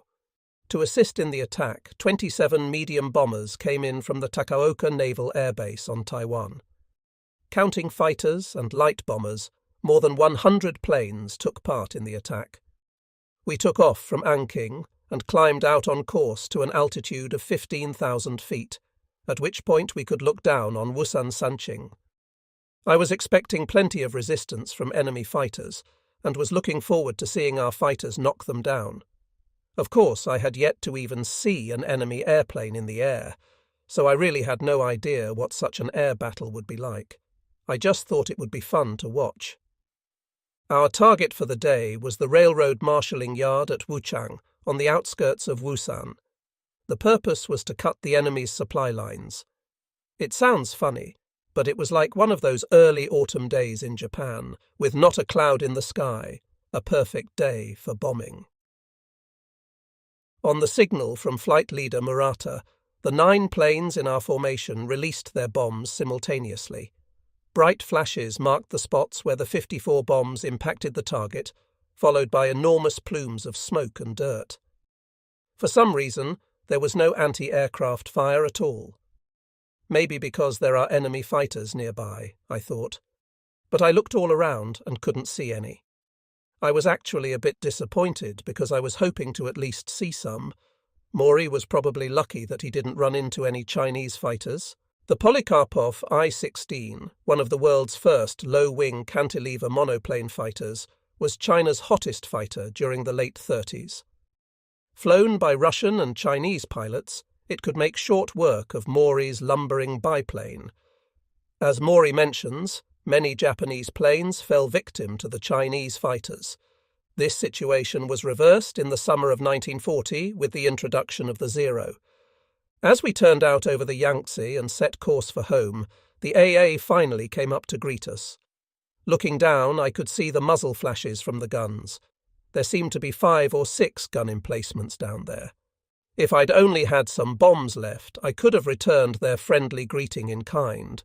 To assist in the attack, 27 medium bombers came in from the Takaoka Naval Air Base on Taiwan. Counting fighters and light bombers, more than 100 planes took part in the attack. We took off from Anqing and climbed out on course to an altitude of 15,000 feet, at which point we could look down on Wusan Sanqing. I was expecting plenty of resistance from enemy fighters and was looking forward to seeing our fighters knock them down. Of course, I had yet to even see an enemy airplane in the air, so I really had no idea what such an air battle would be like. I just thought it would be fun to watch. Our target for the day was the railroad marshalling yard at Wuchang, on the outskirts of Wusan. The purpose was to cut the enemy's supply lines. It sounds funny, but it was like one of those early autumn days in Japan, with not a cloud in the sky, a perfect day for bombing. On the signal from flight leader Murata, the 9 planes in our formation released their bombs simultaneously. Bright flashes marked the spots where the 54 bombs impacted the target, followed by enormous plumes of smoke and dirt. For some reason, there was no anti-aircraft fire at all. Maybe because there are enemy fighters nearby, I thought. But I looked all around and couldn't see any. I was actually a bit disappointed because I was hoping to at least see some. Maury was probably lucky that he didn't run into any Chinese fighters. The Polikarpov I-16, one of the world's first low-wing cantilever monoplane fighters, was China's hottest fighter during the late 30s. Flown by Russian and Chinese pilots, it could make short work of Maury's lumbering biplane. As Maury mentions, many Japanese planes fell victim to the Chinese fighters. This situation was reversed in the summer of 1940 with the introduction of the Zero. As we turned out over the Yangtze and set course for home, the AA finally came up to greet us. Looking down, I could see the muzzle flashes from the guns. There seemed to be 5 or 6 gun emplacements down there. If I'd only had some bombs left, I could have returned their friendly greeting in kind.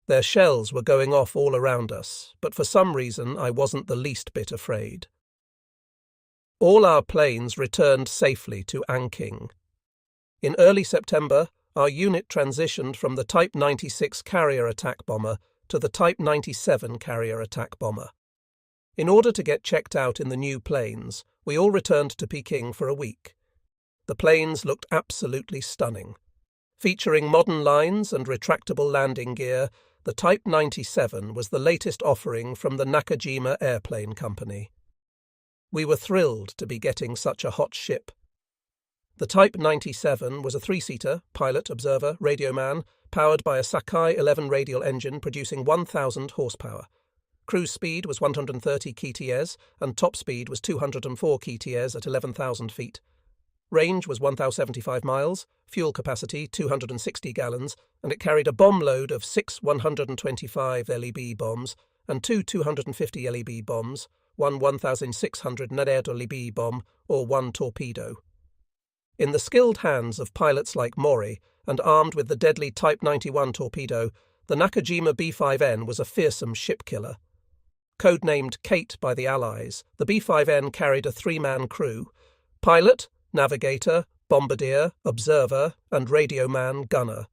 Their shells were going off all around us, but for some reason I wasn't the least bit afraid. All our planes returned safely to Anqing. In early September, our unit transitioned from the Type 96 carrier attack bomber to the Type 97 carrier attack bomber. In order to get checked out in the new planes, we all returned to Peking for a week. The planes looked absolutely stunning. Featuring modern lines and retractable landing gear, the Type 97 was the latest offering from the Nakajima Airplane Company. We were thrilled to be getting such a hot ship. The Type 97 was a 3-seater, pilot, observer, radioman, powered by a Sakai 11 radial engine producing 1,000 horsepower. Cruise speed was 130 kts and top speed was 204 kts at 11,000 feet. Range was 1,075 miles, fuel capacity 260 gallons, and it carried a bomb load of 6 125 LEB bombs and two 250 LEB bombs, one 1,600 LEB bomb, or one torpedo. In the skilled hands of pilots like Mori, and armed with the deadly Type 91 torpedo, the Nakajima B-5N was a fearsome ship killer. Codenamed Kate by the Allies, the B-5N carried a three-man crew: pilot, navigator, bombardier, observer, and radio man gunner.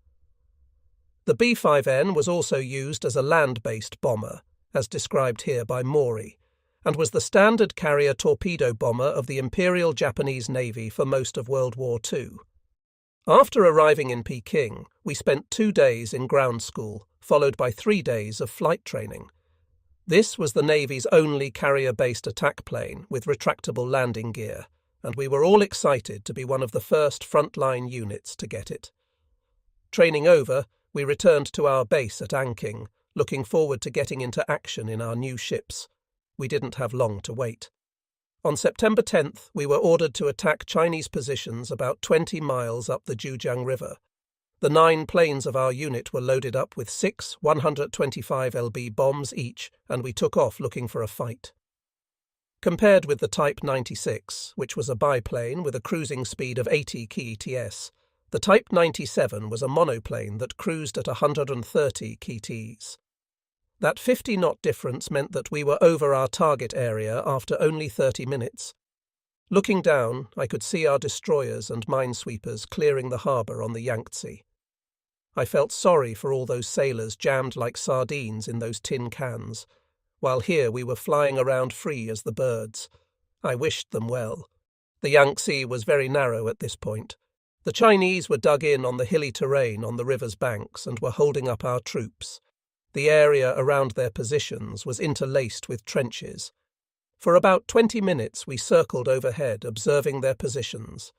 The B-5N was also used as a land-based bomber, as described here by Mori, and was the standard carrier torpedo bomber of the Imperial Japanese Navy for most of World War II. After arriving in Peking, we spent 2 days in ground school, followed by 3 days of flight training. This was the Navy's only carrier-based attack plane with retractable landing gear, and we were all excited to be one of the first frontline units to get it. Training over, we returned to our base at Anqing, looking forward to getting into action in our new ships. We didn't have long to wait. On September 10th, we were ordered to attack Chinese positions about 20 miles up the Zhujiang River. The 9 planes of our unit were loaded up with 6 125 lb bombs each, and we took off looking for a fight. Compared with the Type 96, which was a biplane with a cruising speed of 80 kts, the Type 97 was a monoplane that cruised at 130 kts. That 50-knot difference meant that we were over our target area after only 30 minutes. Looking down, I could see our destroyers and minesweepers clearing the harbour on the Yangtze. I felt sorry for all those sailors jammed like sardines in those tin cans, while here we were flying around free as the birds. I wished them well. The Yangtze was very narrow at this point. The Chinese were dug in on the hilly terrain on the river's banks and were holding up our troops. The area around their positions was interlaced with trenches. For about 20 minutes we circled overhead, observing their positions.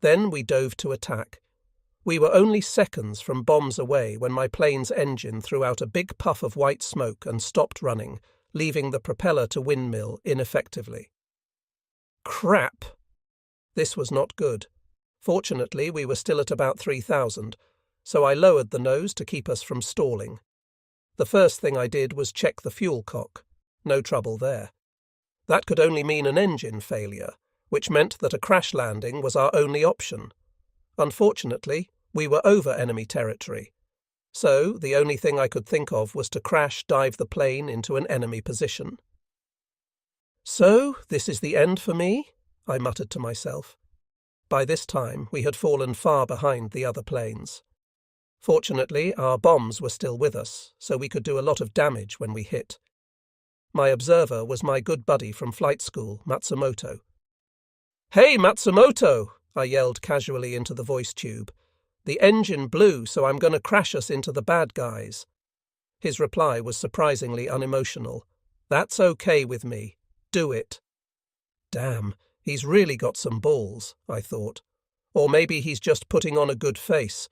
Then we dove to attack. We were only seconds from bombs away when my plane's engine threw out a big puff of white smoke and stopped running, leaving the propeller to windmill ineffectively. Crap! This was not good. Fortunately, we were still at about 3,000, so I lowered the nose to keep us from stalling. The first thing I did was check the fuel cock. No trouble there. That could only mean an engine failure, which meant that a crash landing was our only option. Unfortunately, we were over enemy territory, so the only thing I could think of was to crash dive the plane into an enemy position. So, this is the end for me? I muttered to myself. By this time, we had fallen far behind the other planes. Fortunately, our bombs were still with us, so we could do a lot of damage when we hit. My observer was my good buddy from flight school, Matsumoto. "Hey, Matsumoto!" I yelled casually into the voice tube. "The engine blew, so I'm going to crash us into the bad guys." His reply was surprisingly unemotional. "That's okay with me. Do it." Damn, he's really got some balls, I thought. Or maybe he's just putting on a good face.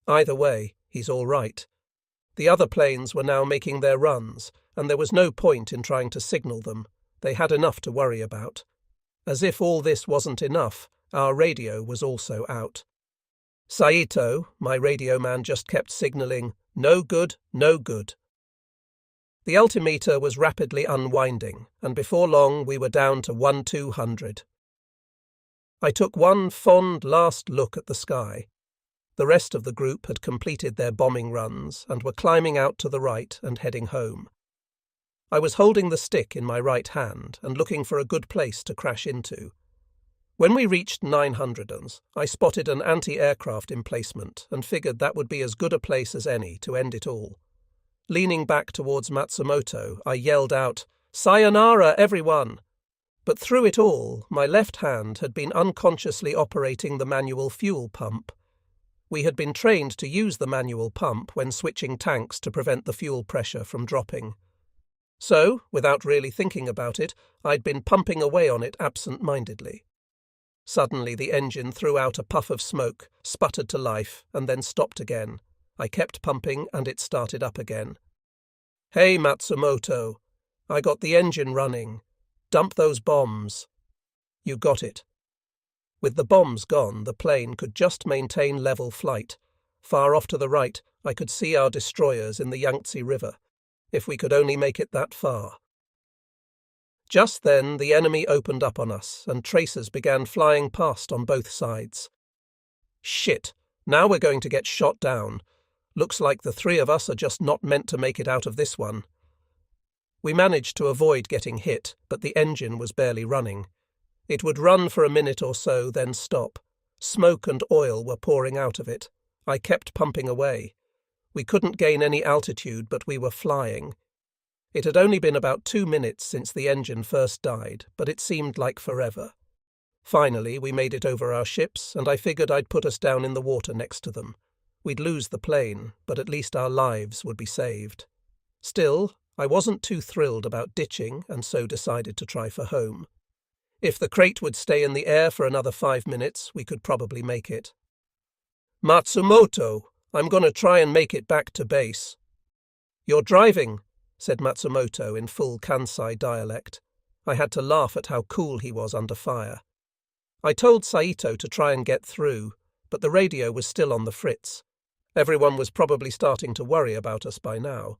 Either way, he's all right. The other planes were now making their runs, and there was no point in trying to signal them. They had enough to worry about. As if all this wasn't enough, our radio was also out. Saito, my radio man, just kept signalling, "No good, no good." The altimeter was rapidly unwinding, and before long we were down to 1-200. I took one fond last look at the sky. The rest of the group had completed their bombing runs and were climbing out to the right and heading home. I was holding the stick in my right hand and looking for a good place to crash into. When we reached 900s, I spotted an anti-aircraft emplacement and figured that would be as good a place as any to end it all. Leaning back towards Matsumoto, I yelled out, "Sayonara, everyone!" But through it all, my left hand had been unconsciously operating the manual fuel pump. We had been trained to use the manual pump when switching tanks to prevent the fuel pressure from dropping. So, without really thinking about it, I'd been pumping away on it absent-mindedly. Suddenly the engine threw out a puff of smoke, sputtered to life, and then stopped again. I kept pumping, and it started up again. "Hey, Matsumoto, I got the engine running. Dump those bombs. You got it. With the bombs gone, the plane could just maintain level flight. Far off to the right, I could see our destroyers in the Yangtze River. If we could only make it that far. Just then, the enemy opened up on us, and tracers began flying past on both sides. Shit, now we're going to get shot down. Looks like the three of us are just not meant to make it out of this one. We managed to avoid getting hit, but the engine was barely running. It would run for a minute or so, then stop. Smoke and oil were pouring out of it. I kept pumping away. We couldn't gain any altitude, but we were flying. It had only been about 2 minutes since the engine first died, but it seemed like forever. Finally, we made it over our ships, and I figured I'd put us down in the water next to them. We'd lose the plane, but at least our lives would be saved. Still, I wasn't too thrilled about ditching, and so decided to try for home. If the crate would stay in the air for another 5 minutes, we could probably make it. Matsumoto, I'm going to try and make it back to base. You're driving, said Matsumoto in full Kansai dialect. I had to laugh at how cool he was under fire. I told Saito to try and get through, but the radio was still on the fritz. Everyone was probably starting to worry about us by now.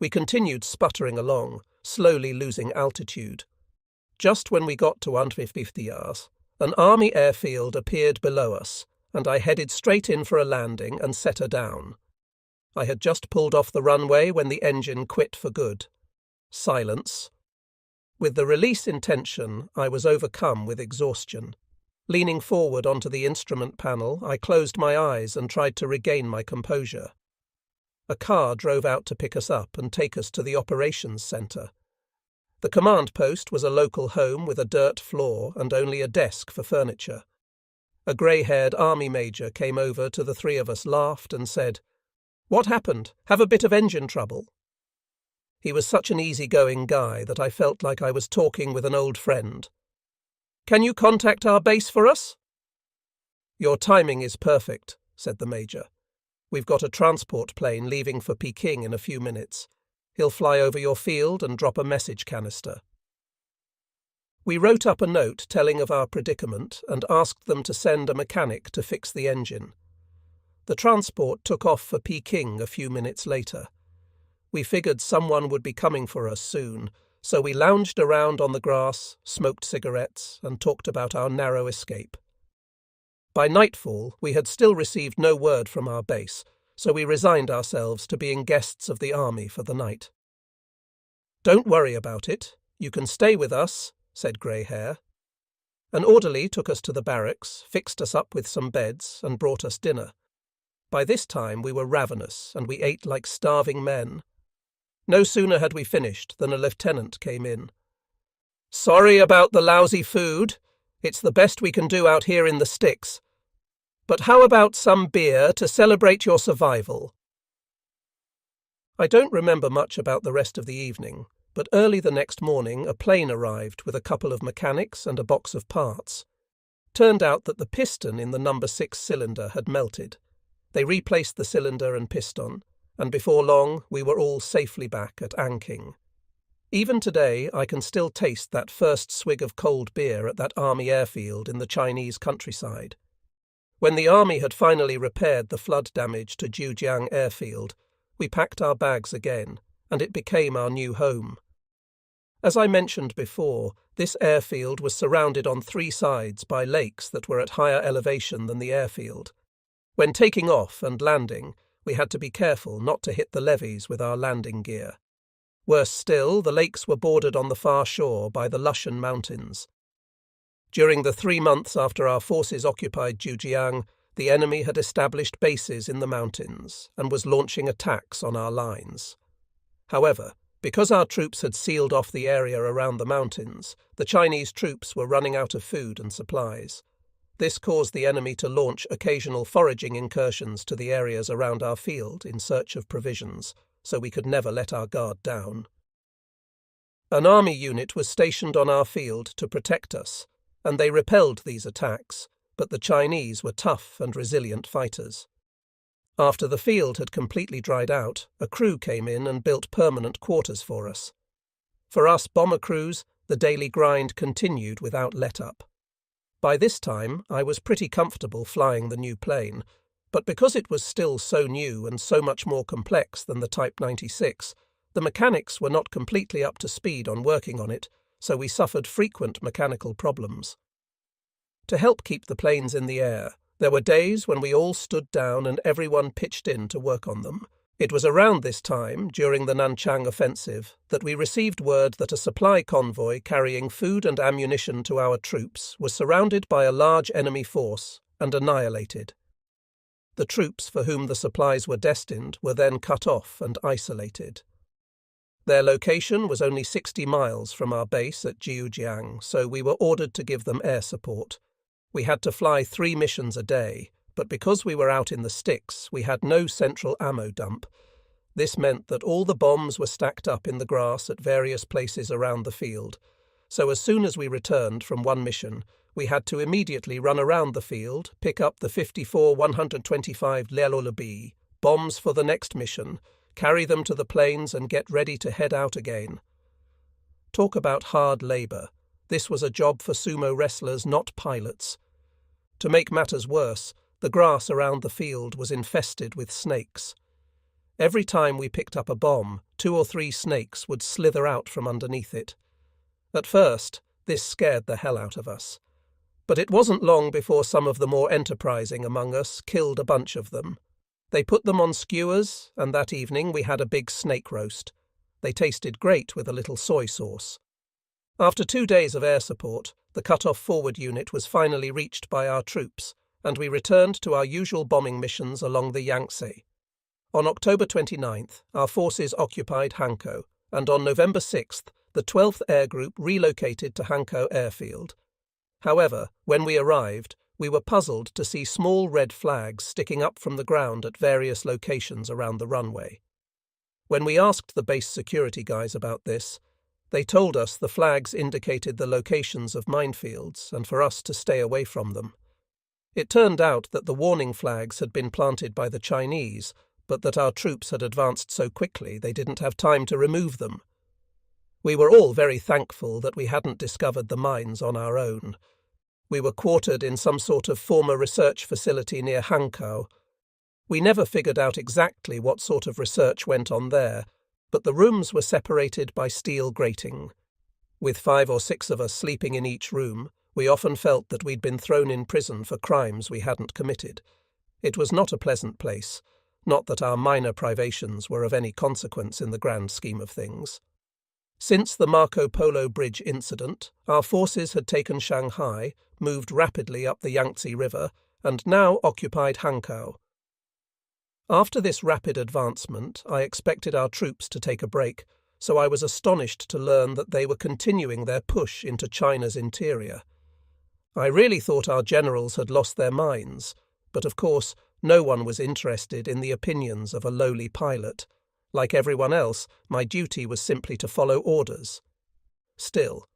We continued sputtering along, slowly losing altitude. Just when we got to 150 yards, an army airfield appeared below us, and I headed straight in for a landing and set her down. I had just pulled off the runway when the engine quit for good. Silence. With the release intention, I was overcome with exhaustion. Leaning forward onto the instrument panel, I closed my eyes and tried to regain my composure. A car drove out to pick us up and take us to the operations centre. The command post was a local home with a dirt floor and only a desk for furniture. A grey-haired army major came over to the three of us, laughed and said, "What happened? Have a bit of engine trouble?" He was such an easy-going guy that I felt like I was talking with an old friend. "Can you contact our base for us?" "Your timing is perfect," said the major. "We've got a transport plane leaving for Peking in a few minutes. He'll fly over your field and drop a message canister." We wrote up a note telling of our predicament and asked them to send a mechanic to fix the engine. The transport took off for Peking a few minutes later. We figured someone would be coming for us soon, so we lounged around on the grass, smoked cigarettes, and talked about our narrow escape. By nightfall, we had still received no word from our base, so we resigned ourselves to being guests of the army for the night. "Don't worry about it. You can stay with us," said Grey Hair. An orderly took us to the barracks, fixed us up with some beds, and brought us dinner. By this time we were ravenous, and we ate like starving men. No sooner had we finished than a lieutenant came in. "Sorry about the lousy food. It's the best we can do out here in the sticks. But how about some beer to celebrate your survival?" I don't remember much about the rest of the evening, but early the next morning a plane arrived with a couple of mechanics and a box of parts. Turned out that the piston in the number 6 cylinder had melted. They replaced the cylinder and piston, and before long we were all safely back at Anqing. Even today I can still taste that first swig of cold beer at that army airfield in the Chinese countryside. When the army had finally repaired the flood damage to Zhujiang airfield, we packed our bags again, and it became our new home. As I mentioned before, this airfield was surrounded on 3 sides by lakes that were at higher elevation than the airfield. When taking off and landing, we had to be careful not to hit the levees with our landing gear. Worse still, the lakes were bordered on the far shore by the Lushan Mountains. During the 3 months after our forces occupied Zhujiang, the enemy had established bases in the mountains and was launching attacks on our lines. However, because our troops had sealed off the area around the mountains, the Chinese troops were running out of food and supplies. This caused the enemy to launch occasional foraging incursions to the areas around our field in search of provisions, so we could never let our guard down. An army unit was stationed on our field to protect us, and they repelled these attacks, but the Chinese were tough and resilient fighters. After the field had completely dried out, a crew came in and built permanent quarters for us. For us bomber crews, the daily grind continued without let-up. By this time, I was pretty comfortable flying the new plane, but because it was still so new and so much more complex than the Type 96, the mechanics were not completely up to speed on working on it, so we suffered frequent mechanical problems. To help keep the planes in the air, there were days when we all stood down and everyone pitched in to work on them. It was around this time, during the Nanchang offensive, that we received word that a supply convoy carrying food and ammunition to our troops was surrounded by a large enemy force and annihilated. The troops for whom the supplies were destined were then cut off and isolated. Their location was only 60 miles from our base at Jiujiang, so we were ordered to give them air support. We had to fly 3 missions a day, but because we were out in the sticks, we had no central ammo dump. This meant that all the bombs were stacked up in the grass at various places around the field. So as soon as we returned from one mission, we had to immediately run around the field, pick up the 54-125 Lelolabi, bombs for the next mission, carry them to the planes and get ready to head out again. Talk about hard labour. This was a job for sumo wrestlers, not pilots. To make matters worse, the grass around the field was infested with snakes. Every time we picked up a bomb, 2 or 3 snakes would slither out from underneath it. At first, this scared the hell out of us. But it wasn't long before some of the more enterprising among us killed a bunch of them. They put them on skewers, and that evening we had a big snake roast. They tasted great with a little soy sauce. After 2 days of air support, the cut-off forward unit was finally reached by our troops, and we returned to our usual bombing missions along the Yangtze. On October 29th, our forces occupied Hankou, and on November 6th, the 12th Air Group relocated to Hankou Airfield. However, when we arrived, we were puzzled to see small red flags sticking up from the ground at various locations around the runway. When we asked the base security guys about this, they told us the flags indicated the locations of minefields and for us to stay away from them. It turned out that the warning flags had been planted by the Chinese, but that our troops had advanced so quickly they didn't have time to remove them. We were all very thankful that we hadn't discovered the mines on our own. We were quartered in some sort of former research facility near Hankou. We never figured out exactly what sort of research went on there, but the rooms were separated by steel grating. With 5 or 6 of us sleeping in each room, we often felt that we'd been thrown in prison for crimes we hadn't committed. It was not a pleasant place, not that our minor privations were of any consequence in the grand scheme of things. Since the Marco Polo Bridge incident, our forces had taken Shanghai, moved rapidly up the Yangtze River, and now occupied Hankou. After this rapid advancement, I expected our troops to take a break, so I was astonished to learn that they were continuing their push into China's interior. I really thought our generals had lost their minds, but of course no one was interested in the opinions of a lowly pilot. Like everyone else, my duty was simply to follow orders. Still,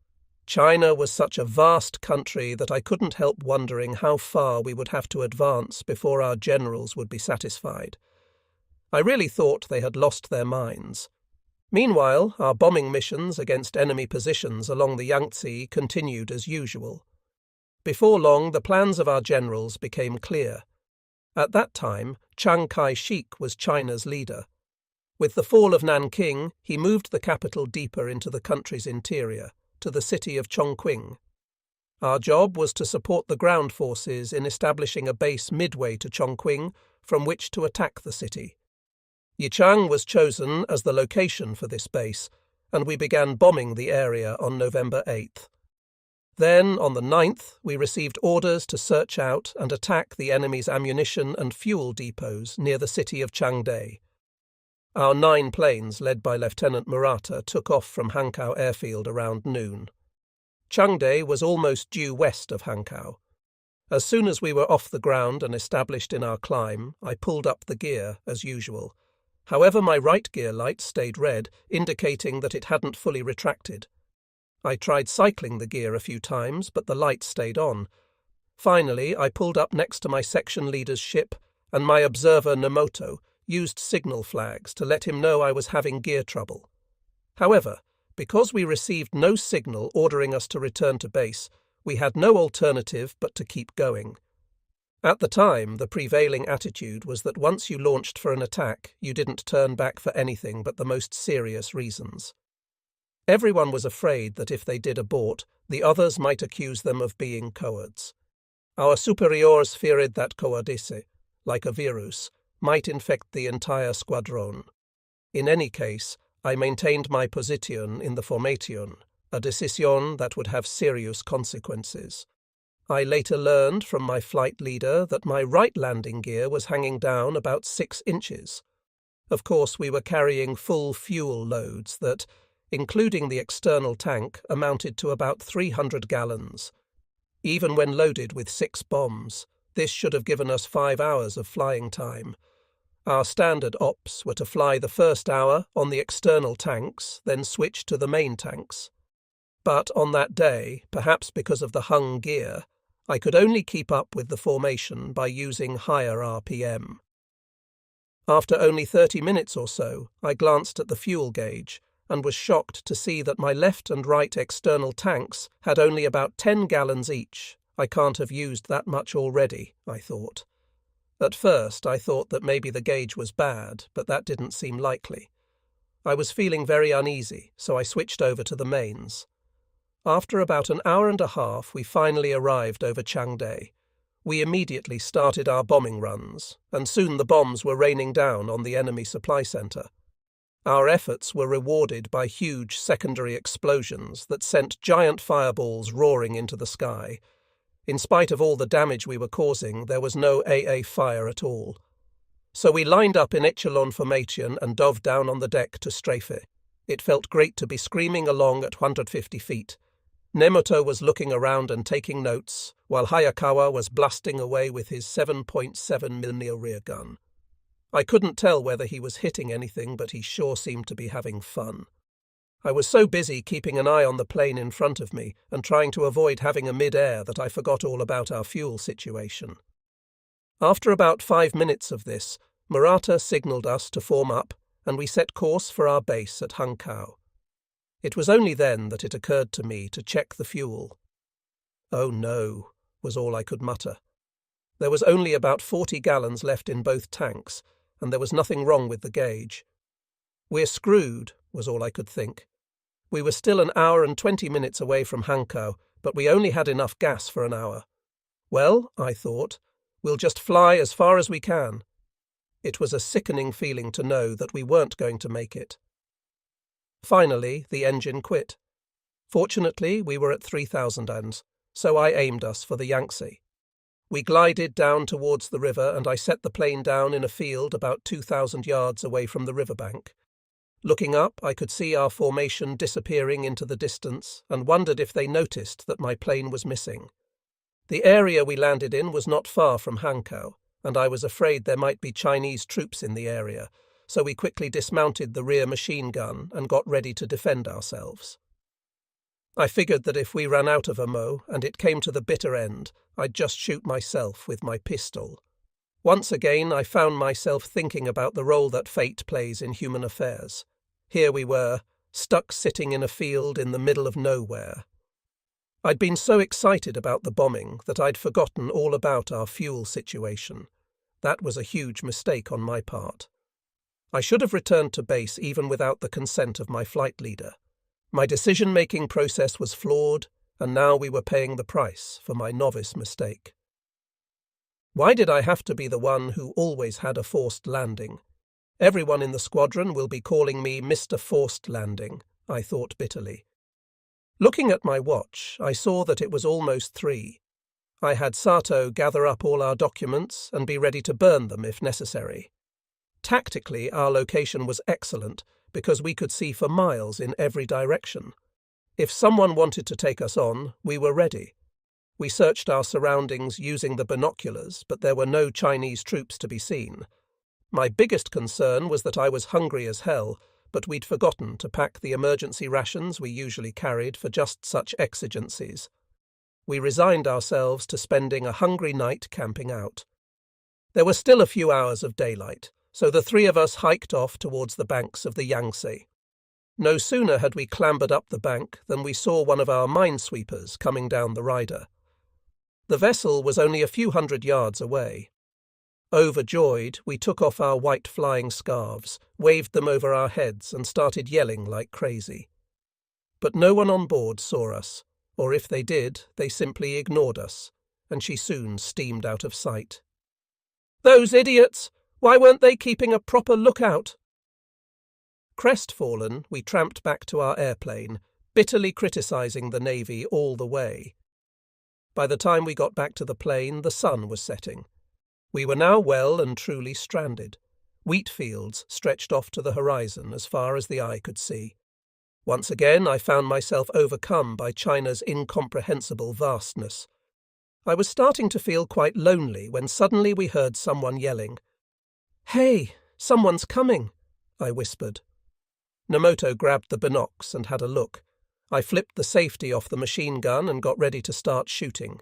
China was such a vast country that I couldn't help wondering how far we would have to advance before our generals would be satisfied. I really thought they had lost their minds. Meanwhile, our bombing missions against enemy positions along the Yangtze continued as usual. Before long, the plans of our generals became clear. At that time, Chiang Kai-shek was China's leader. With the fall of Nanking, he moved the capital deeper into the country's interior, to the city of Chongqing. Our job was to support the ground forces in establishing a base midway to Chongqing from which to attack the city. Yichang was chosen as the location for this base, and we began bombing the area on November 8th. Then, on the 9th, we received orders to search out and attack the enemy's ammunition and fuel depots near the city of Changde. Our 9 planes, led by Lieutenant Murata, took off from Hankou Airfield around noon. Changde was almost due west of Hankou. As soon as we were off the ground and established in our climb, I pulled up the gear, as usual. However, my right gear light stayed red, indicating that it hadn't fully retracted. I tried cycling the gear a few times, but the light stayed on. Finally, I pulled up next to my section leader's ship, and my observer Nomoto used signal flags to let him know I was having gear trouble. However, Because we received no signal ordering us to return to base, we had no alternative but to keep going. At the time, the prevailing attitude was that once you launched for an attack, you didn't turn back for anything but the most serious reasons. Everyone was afraid that if they did abort, the others might accuse them of being cowards. Our superiors feared that cowardice, like a virus, might infect the entire squadron. In any case, I maintained my position in the formation, a decision that would have serious consequences. I later learned from my flight leader that my right landing gear was hanging down about 6 inches. Of course, we were carrying full fuel loads that, including the external tank, amounted to about 300 gallons. Even when loaded with 6 bombs, this should have given us 5 hours of flying time. Our standard ops were to fly the first hour on the external tanks, then switch to the main tanks. But on that day, perhaps because of the hung gear, I could only keep up with the formation by using higher RPM. After only 30 minutes or so, I glanced at the fuel gauge and was shocked to see that my left and right external tanks had only about 10 gallons each. I can't have used that much already, I thought. At first, I thought that maybe the gauge was bad, but that didn't seem likely. I was feeling very uneasy, so I switched over to the mains. After about an hour and a half, we finally arrived over Changde. We immediately started our bombing runs, and soon the bombs were raining down on the enemy supply center. Our efforts were rewarded by huge secondary explosions that sent giant fireballs roaring into the sky. In spite of all the damage we were causing, there was no AA fire at all. So we lined up in echelon formation and dove down on the deck to strafe it. It felt great to be screaming along at 150 feet. Nemoto was looking around and taking notes, while Hayakawa was blasting away with his 7.7mm rear gun. I couldn't tell whether he was hitting anything, but he sure seemed to be having fun. I was so busy keeping an eye on the plane in front of me and trying to avoid having a mid-air that I forgot all about our fuel situation. After about 5 minutes of this, Murata signalled us to form up, and we set course for our base at Hankow. It was only then that it occurred to me to check the fuel. "Oh no," was all I could mutter. There was only about 40 gallons left in both tanks, and there was nothing wrong with the gauge. "We're screwed," was all I could think. We were still an hour and 20 minutes away from Hankow, but we only had enough gas for an hour. Well, I thought, we'll just fly as far as we can. It was a sickening feeling to know that we weren't going to make it. Finally, the engine quit. Fortunately, we were at 3,000 ans, so I aimed us for the Yangtze. We glided down towards the river, and I set the plane down in a field about 2,000 yards away from the riverbank. Looking up, I could see our formation disappearing into the distance and wondered if they noticed that my plane was missing. The area we landed in was not far from Hankow, and I was afraid there might be Chinese troops in the area, so we quickly dismounted the rear machine gun and got ready to defend ourselves. I figured that if we ran out of ammo and it came to the bitter end, I'd just shoot myself with my pistol. Once again, I found myself thinking about the role that fate plays in human affairs. Here we were, stuck sitting in a field in the middle of nowhere. I'd been so excited about the bombing that I'd forgotten all about our fuel situation. That was a huge mistake on my part. I should have returned to base even without the consent of my flight leader. My decision-making process was flawed, and now we were paying the price for my novice mistake. Why did I have to be the one who always had a forced landing? Everyone in the squadron will be calling me Mr. Forced Landing, I thought bitterly. Looking at my watch, I saw that it was almost 3. I had Sato gather up all our documents and be ready to burn them if necessary. Tactically, our location was excellent because we could see for miles in every direction. If someone wanted to take us on, we were ready. We searched our surroundings using the binoculars, but there were no Chinese troops to be seen. My biggest concern was that I was hungry as hell, but we'd forgotten to pack the emergency rations we usually carried for just such exigencies. We resigned ourselves to spending a hungry night camping out. There were still a few hours of daylight, so the 3 of us hiked off towards the banks of the Yangtze. No sooner had we clambered up the bank than we saw one of our minesweepers coming down the Ryder. The vessel was only a few hundred yards away. Overjoyed, we took off our white flying scarves, waved them over our heads, and started yelling like crazy. But no one on board saw us, or if they did, they simply ignored us, and she soon steamed out of sight. "Those idiots! Why weren't they keeping a proper lookout?" Crestfallen, we tramped back to our airplane, bitterly criticising the Navy all the way. By the time we got back to the plane, the sun was setting. We were now well and truly stranded. Wheat fields stretched off to the horizon as far as the eye could see. Once again, I found myself overcome by China's incomprehensible vastness. I was starting to feel quite lonely when suddenly we heard someone yelling. "Hey, someone's coming," I whispered. Nomoto grabbed the binocs and had a look. I flipped the safety off the machine gun and got ready to start shooting.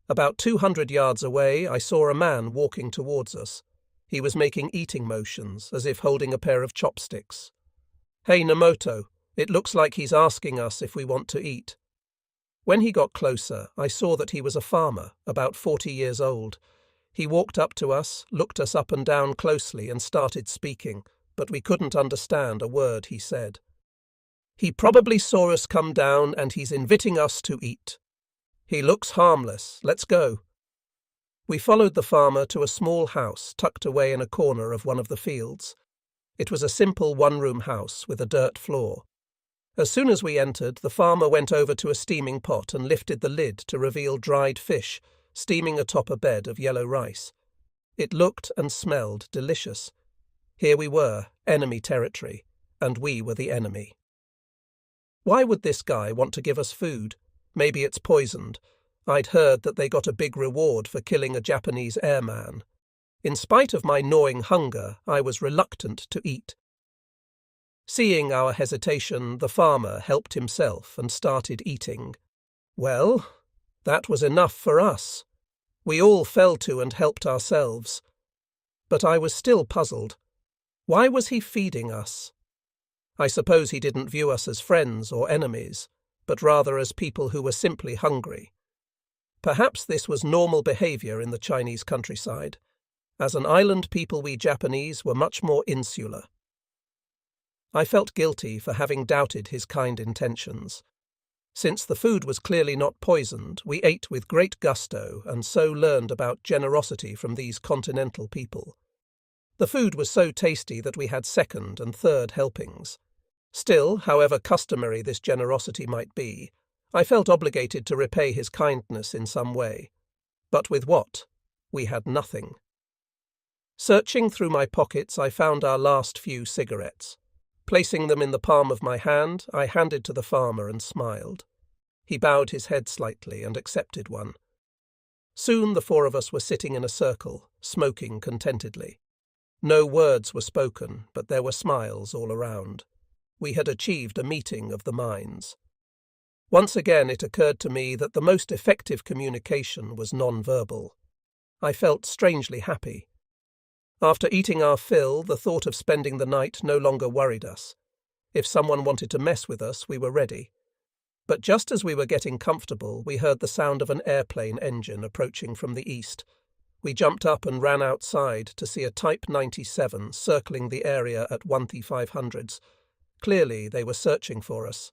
About 200 yards away, I saw a man walking towards us. He was making eating motions, as if holding a pair of chopsticks. "Hey, Nomoto, it looks like he's asking us if we want to eat." When he got closer, I saw that he was a farmer, about 40 years old. He walked up to us, looked us up and down closely and started speaking, but we couldn't understand a word he said. "He probably saw us come down and he's inviting us to eat. He looks harmless. Let's go." We followed the farmer to a small house tucked away in a corner of one of the fields. It was a simple one-room house with a dirt floor. As soon as we entered, the farmer went over to a steaming pot and lifted the lid to reveal dried fish steaming atop a bed of yellow rice. It looked and smelled delicious. Here we were, enemy territory, and we were the enemy. Why would this guy want to give us food? Maybe it's poisoned. I'd heard that they got a big reward for killing a Japanese airman. In spite of my gnawing hunger, I was reluctant to eat. Seeing our hesitation, the farmer helped himself and started eating. Well, that was enough for us. We all fell to and helped ourselves. But I was still puzzled. Why was he feeding us? I suppose he didn't view us as friends or enemies, but rather as people who were simply hungry. Perhaps this was normal behavior in the Chinese countryside. As an island people, we Japanese were much more insular. I felt guilty for having doubted his kind intentions. Since the food was clearly not poisoned, we ate with great gusto and so learned about generosity from these continental people. The food was so tasty that we had second and third helpings. Still, however customary this generosity might be, I felt obligated to repay his kindness in some way. But with what? We had nothing. Searching through my pockets, I found our last few cigarettes. Placing them in the palm of my hand, I handed to the farmer and smiled. He bowed his head slightly and accepted one. Soon the four of us were sitting in a circle, smoking contentedly. No words were spoken, but there were smiles all around. We had achieved a meeting of the minds. Once again it occurred to me that the most effective communication was non-verbal. I felt strangely happy. After eating our fill, the thought of spending the night no longer worried us. If someone wanted to mess with us, we were ready. But just as we were getting comfortable, we heard the sound of an airplane engine approaching from the east. We jumped up and ran outside to see a Type 97 circling the area at 13500s. Clearly, they were searching for us.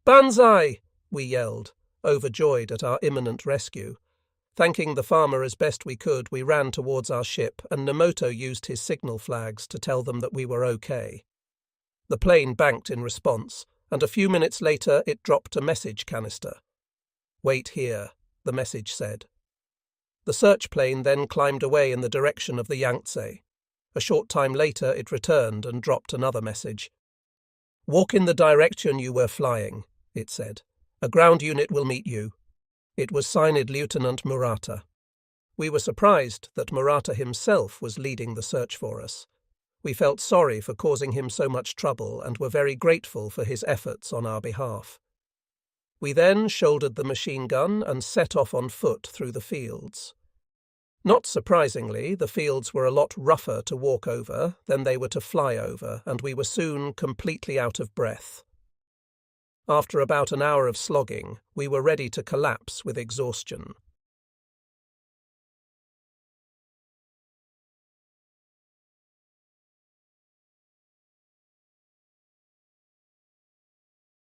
"Banzai!" we yelled, overjoyed at our imminent rescue. Thanking the farmer as best we could, we ran towards our ship, and Nomoto used his signal flags to tell them that we were okay. The plane banked in response, and a few minutes later it dropped a message canister. "Wait here," the message said. The search plane then climbed away in the direction of the Yangtze. A short time later it returned and dropped another message. "Walk in the direction you were flying," it said. "A ground unit will meet you." It was signed Lieutenant Murata. We were surprised that Murata himself was leading the search for us. We felt sorry for causing him so much trouble and were very grateful for his efforts on our behalf. We then shouldered the machine gun and set off on foot through the fields. Not surprisingly, the fields were a lot rougher to walk over than they were to fly over, and we were soon completely out of breath. After about an hour of slogging, we were ready to collapse with exhaustion.